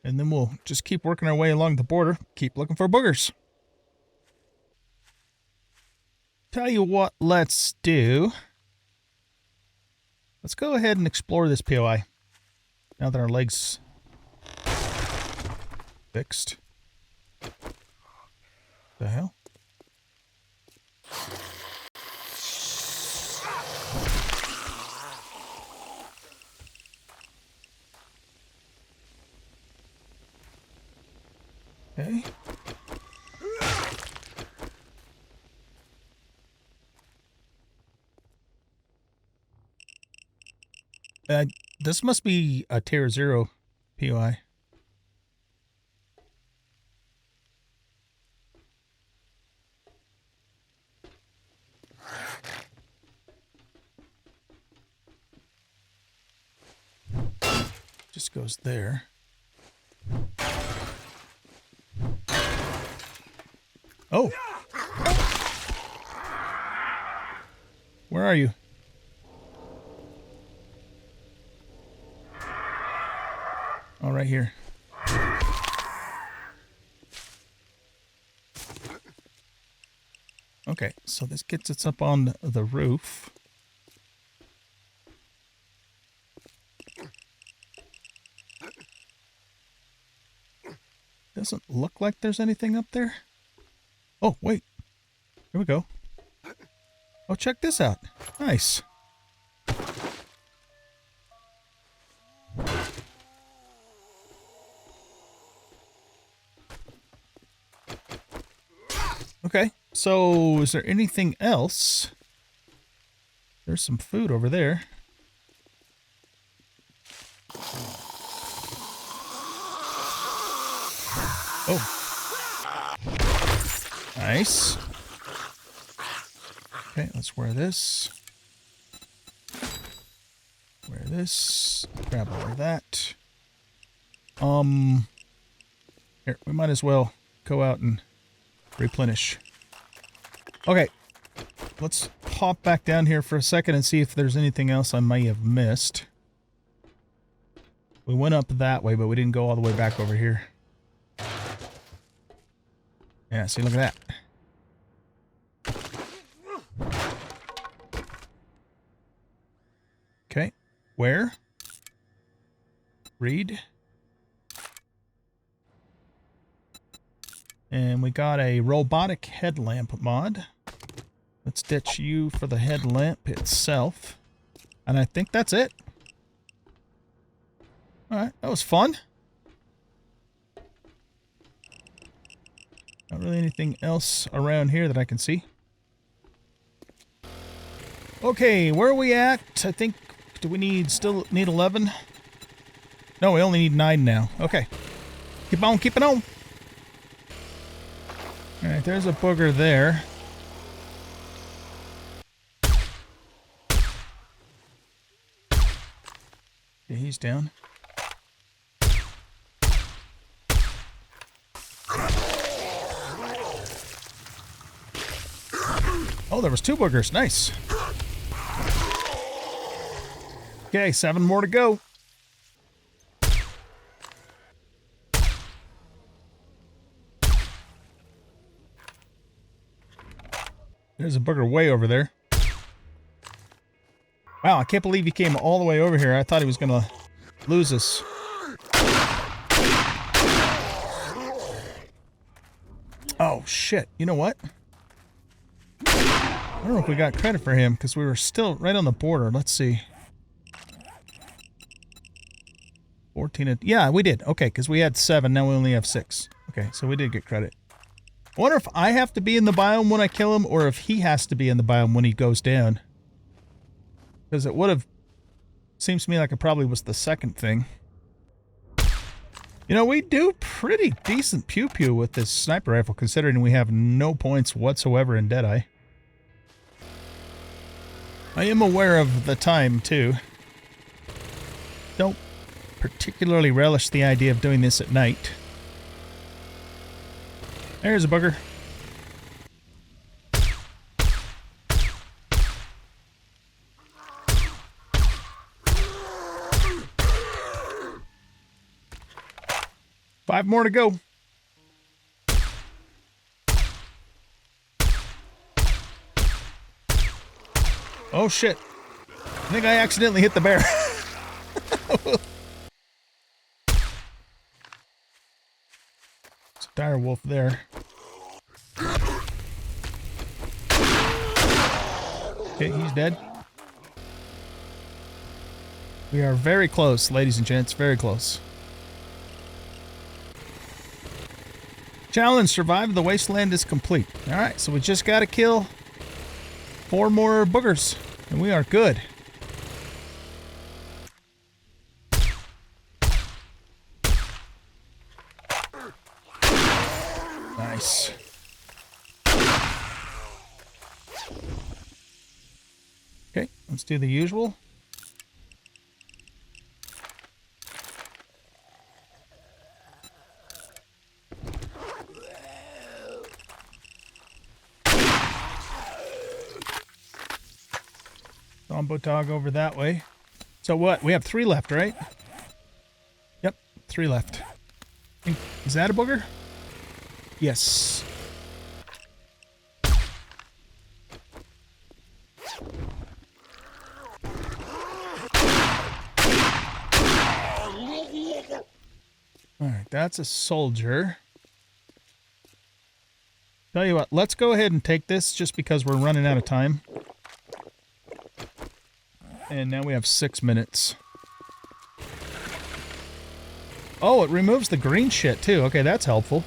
And then we'll just keep working our way along the border. Keep looking for boogers. Tell you what, let's do. Let's go ahead and explore this POI. Now that our leg's fixed. The hell? Okay. This must be a tier 0 POI. Just goes there. Oh. Where are you? Oh, right here. Okay, so this gets us up on the roof. Doesn't look like there's anything up there. Oh, wait. Here we go. Oh, check this out. Nice. Okay, so is there anything else? There's some food over there. Oh. Nice. Okay, let's wear this. Wear this. Grab all of that. Here, we might as well go out and replenish. Okay. Let's hop back down here for a second and see if there's anything else I may have missed. We went up that way, but we didn't go all the way back over here. Yeah, see, look at that. Okay. Where? Read. And we got a robotic headlamp mod. Let's ditch you for the headlamp itself. And I think that's it. Alright, that was fun. Not really anything else around here that I can see. Okay, where are we at? I think, do we still need 11? No, we only need 9 now. Okay. Keep on keeping on. Alright, there's a booger there. Okay, he's down. Oh, there was 2 boogers. Nice. Okay, 7 more to go. There's a booger way over there. Wow, I can't believe he came all the way over here. I thought he was going to lose us. Oh, shit. You know what? I don't know if we got credit for him, because we were still right on the border. Let's see. 14. Yeah, we did. Okay, because we had 7. Now we only have 6. Okay, so we did get credit. I wonder if I have to be in the biome when I kill him, or if he has to be in the biome when he goes down. Because it would have... Seems to me like it probably was the second thing. You know, we do pretty decent pew-pew with this sniper rifle, considering we have no points whatsoever in Deadeye. I am aware of the time, too. Don't particularly relish the idea of doing this at night. There's a bugger. Five more to go. Oh shit. I think I accidentally hit the bear. It's a dire wolf there. Okay, he's dead. We are very close, ladies and gents, very close. Challenge, survive the wasteland is complete. Alright, so we just gotta kill 4 more boogers, and we are good. Nice. Okay, let's do the usual. Combo dog over that way. So what? We have 3 left, right? Yep, 3 left. Is that a booger? Yes. Alright, that's a soldier. Tell you what, let's go ahead and take this just because we're running out of time. And now we have 6 minutes. Oh, it removes the green shit too. Okay, that's helpful.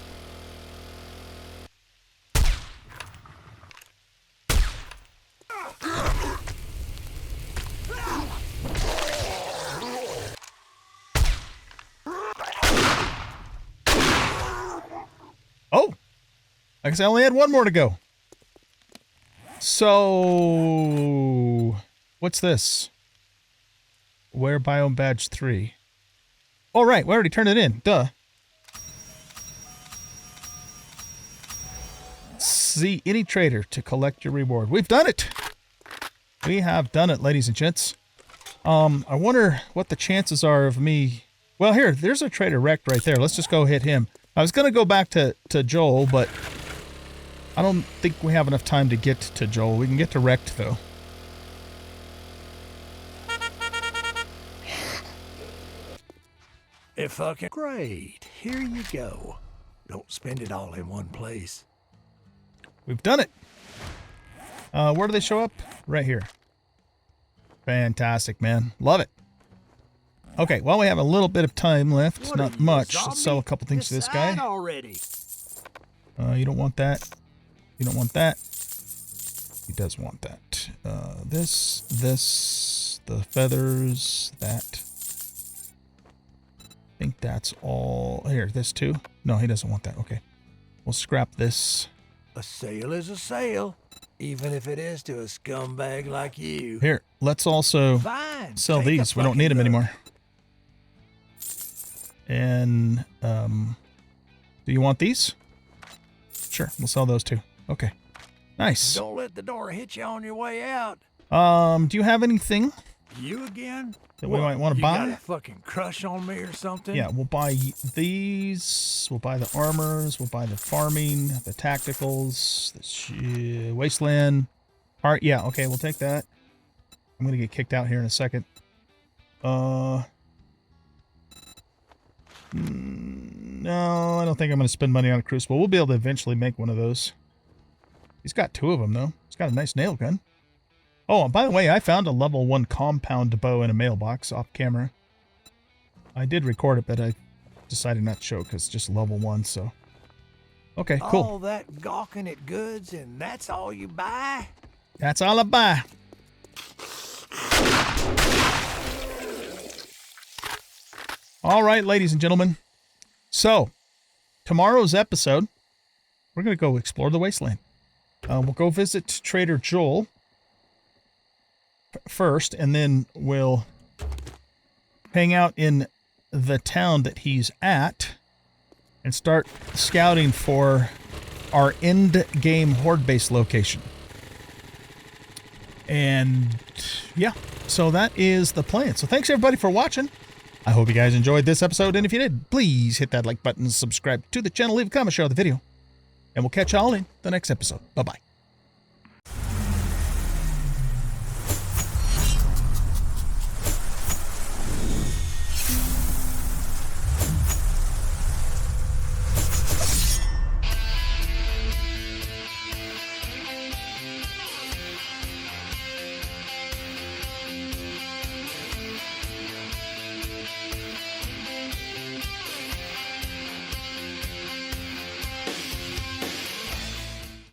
Oh! I guess I only had 1 more to go. So... what's this? Where biome badge 3? Oh, right. We already turned it in. Duh. See any trader to collect your reward. We've done it. We have done it, ladies and gents. I wonder what the chances are of me... well, here. There's a trader wrecked right there. Let's just go hit him. I was going to go back to Joel, but I don't think we have enough time to get to Joel. We can get to wrecked, though. If fucking great. Here you go. Don't spend it all in one place. We've done it. Where do they show up? Right here. Fantastic, man. Love it. Okay, well, we have a little bit of time left. Not much. Let's sell a couple things to this guy. Already. You don't want that. You don't want that. He does want that. This, the feathers, that. I think that's all. Here, this too. No, he doesn't want that. Okay. We'll scrap this. A sale is a sale, even if it is to a scumbag like you. Here, let's also sell these. We don't need them anymore. And, do you want these? Sure, we'll sell those too. Okay. Nice. Don't let the door hit you on your way out. Do you have anything You again? that we might want to buy? You got a fucking crush on me or something? Yeah, we'll buy these. We'll buy the armors. We'll buy the farming, the tacticals, the Wasteland. Alright, yeah, okay, we'll take that. I'm gonna get kicked out here in a second. No, I don't think I'm gonna spend money on a crucible. We'll be able to eventually make one of those. He's got 2 of them, though. He's got a nice nail gun. Oh, and by the way, I found a level 1 compound bow in a mailbox off camera. I did record it, but I decided not to show it because it's just level 1, so... okay, cool. All that gawking at goods and that's all you buy? That's all I buy. All right, ladies and gentlemen. So, tomorrow's episode, we're going to go explore the Wasteland. We'll go visit Trader Joel first, and then we'll hang out in the town that he's at and start scouting for our end game horde base location. And yeah, so that is the plan. So thanks everybody for watching. I hope you guys enjoyed this episode, and if you did, please hit that like button, subscribe to the channel, leave a comment, share the video, and we'll catch y'all in the next episode. Bye-bye.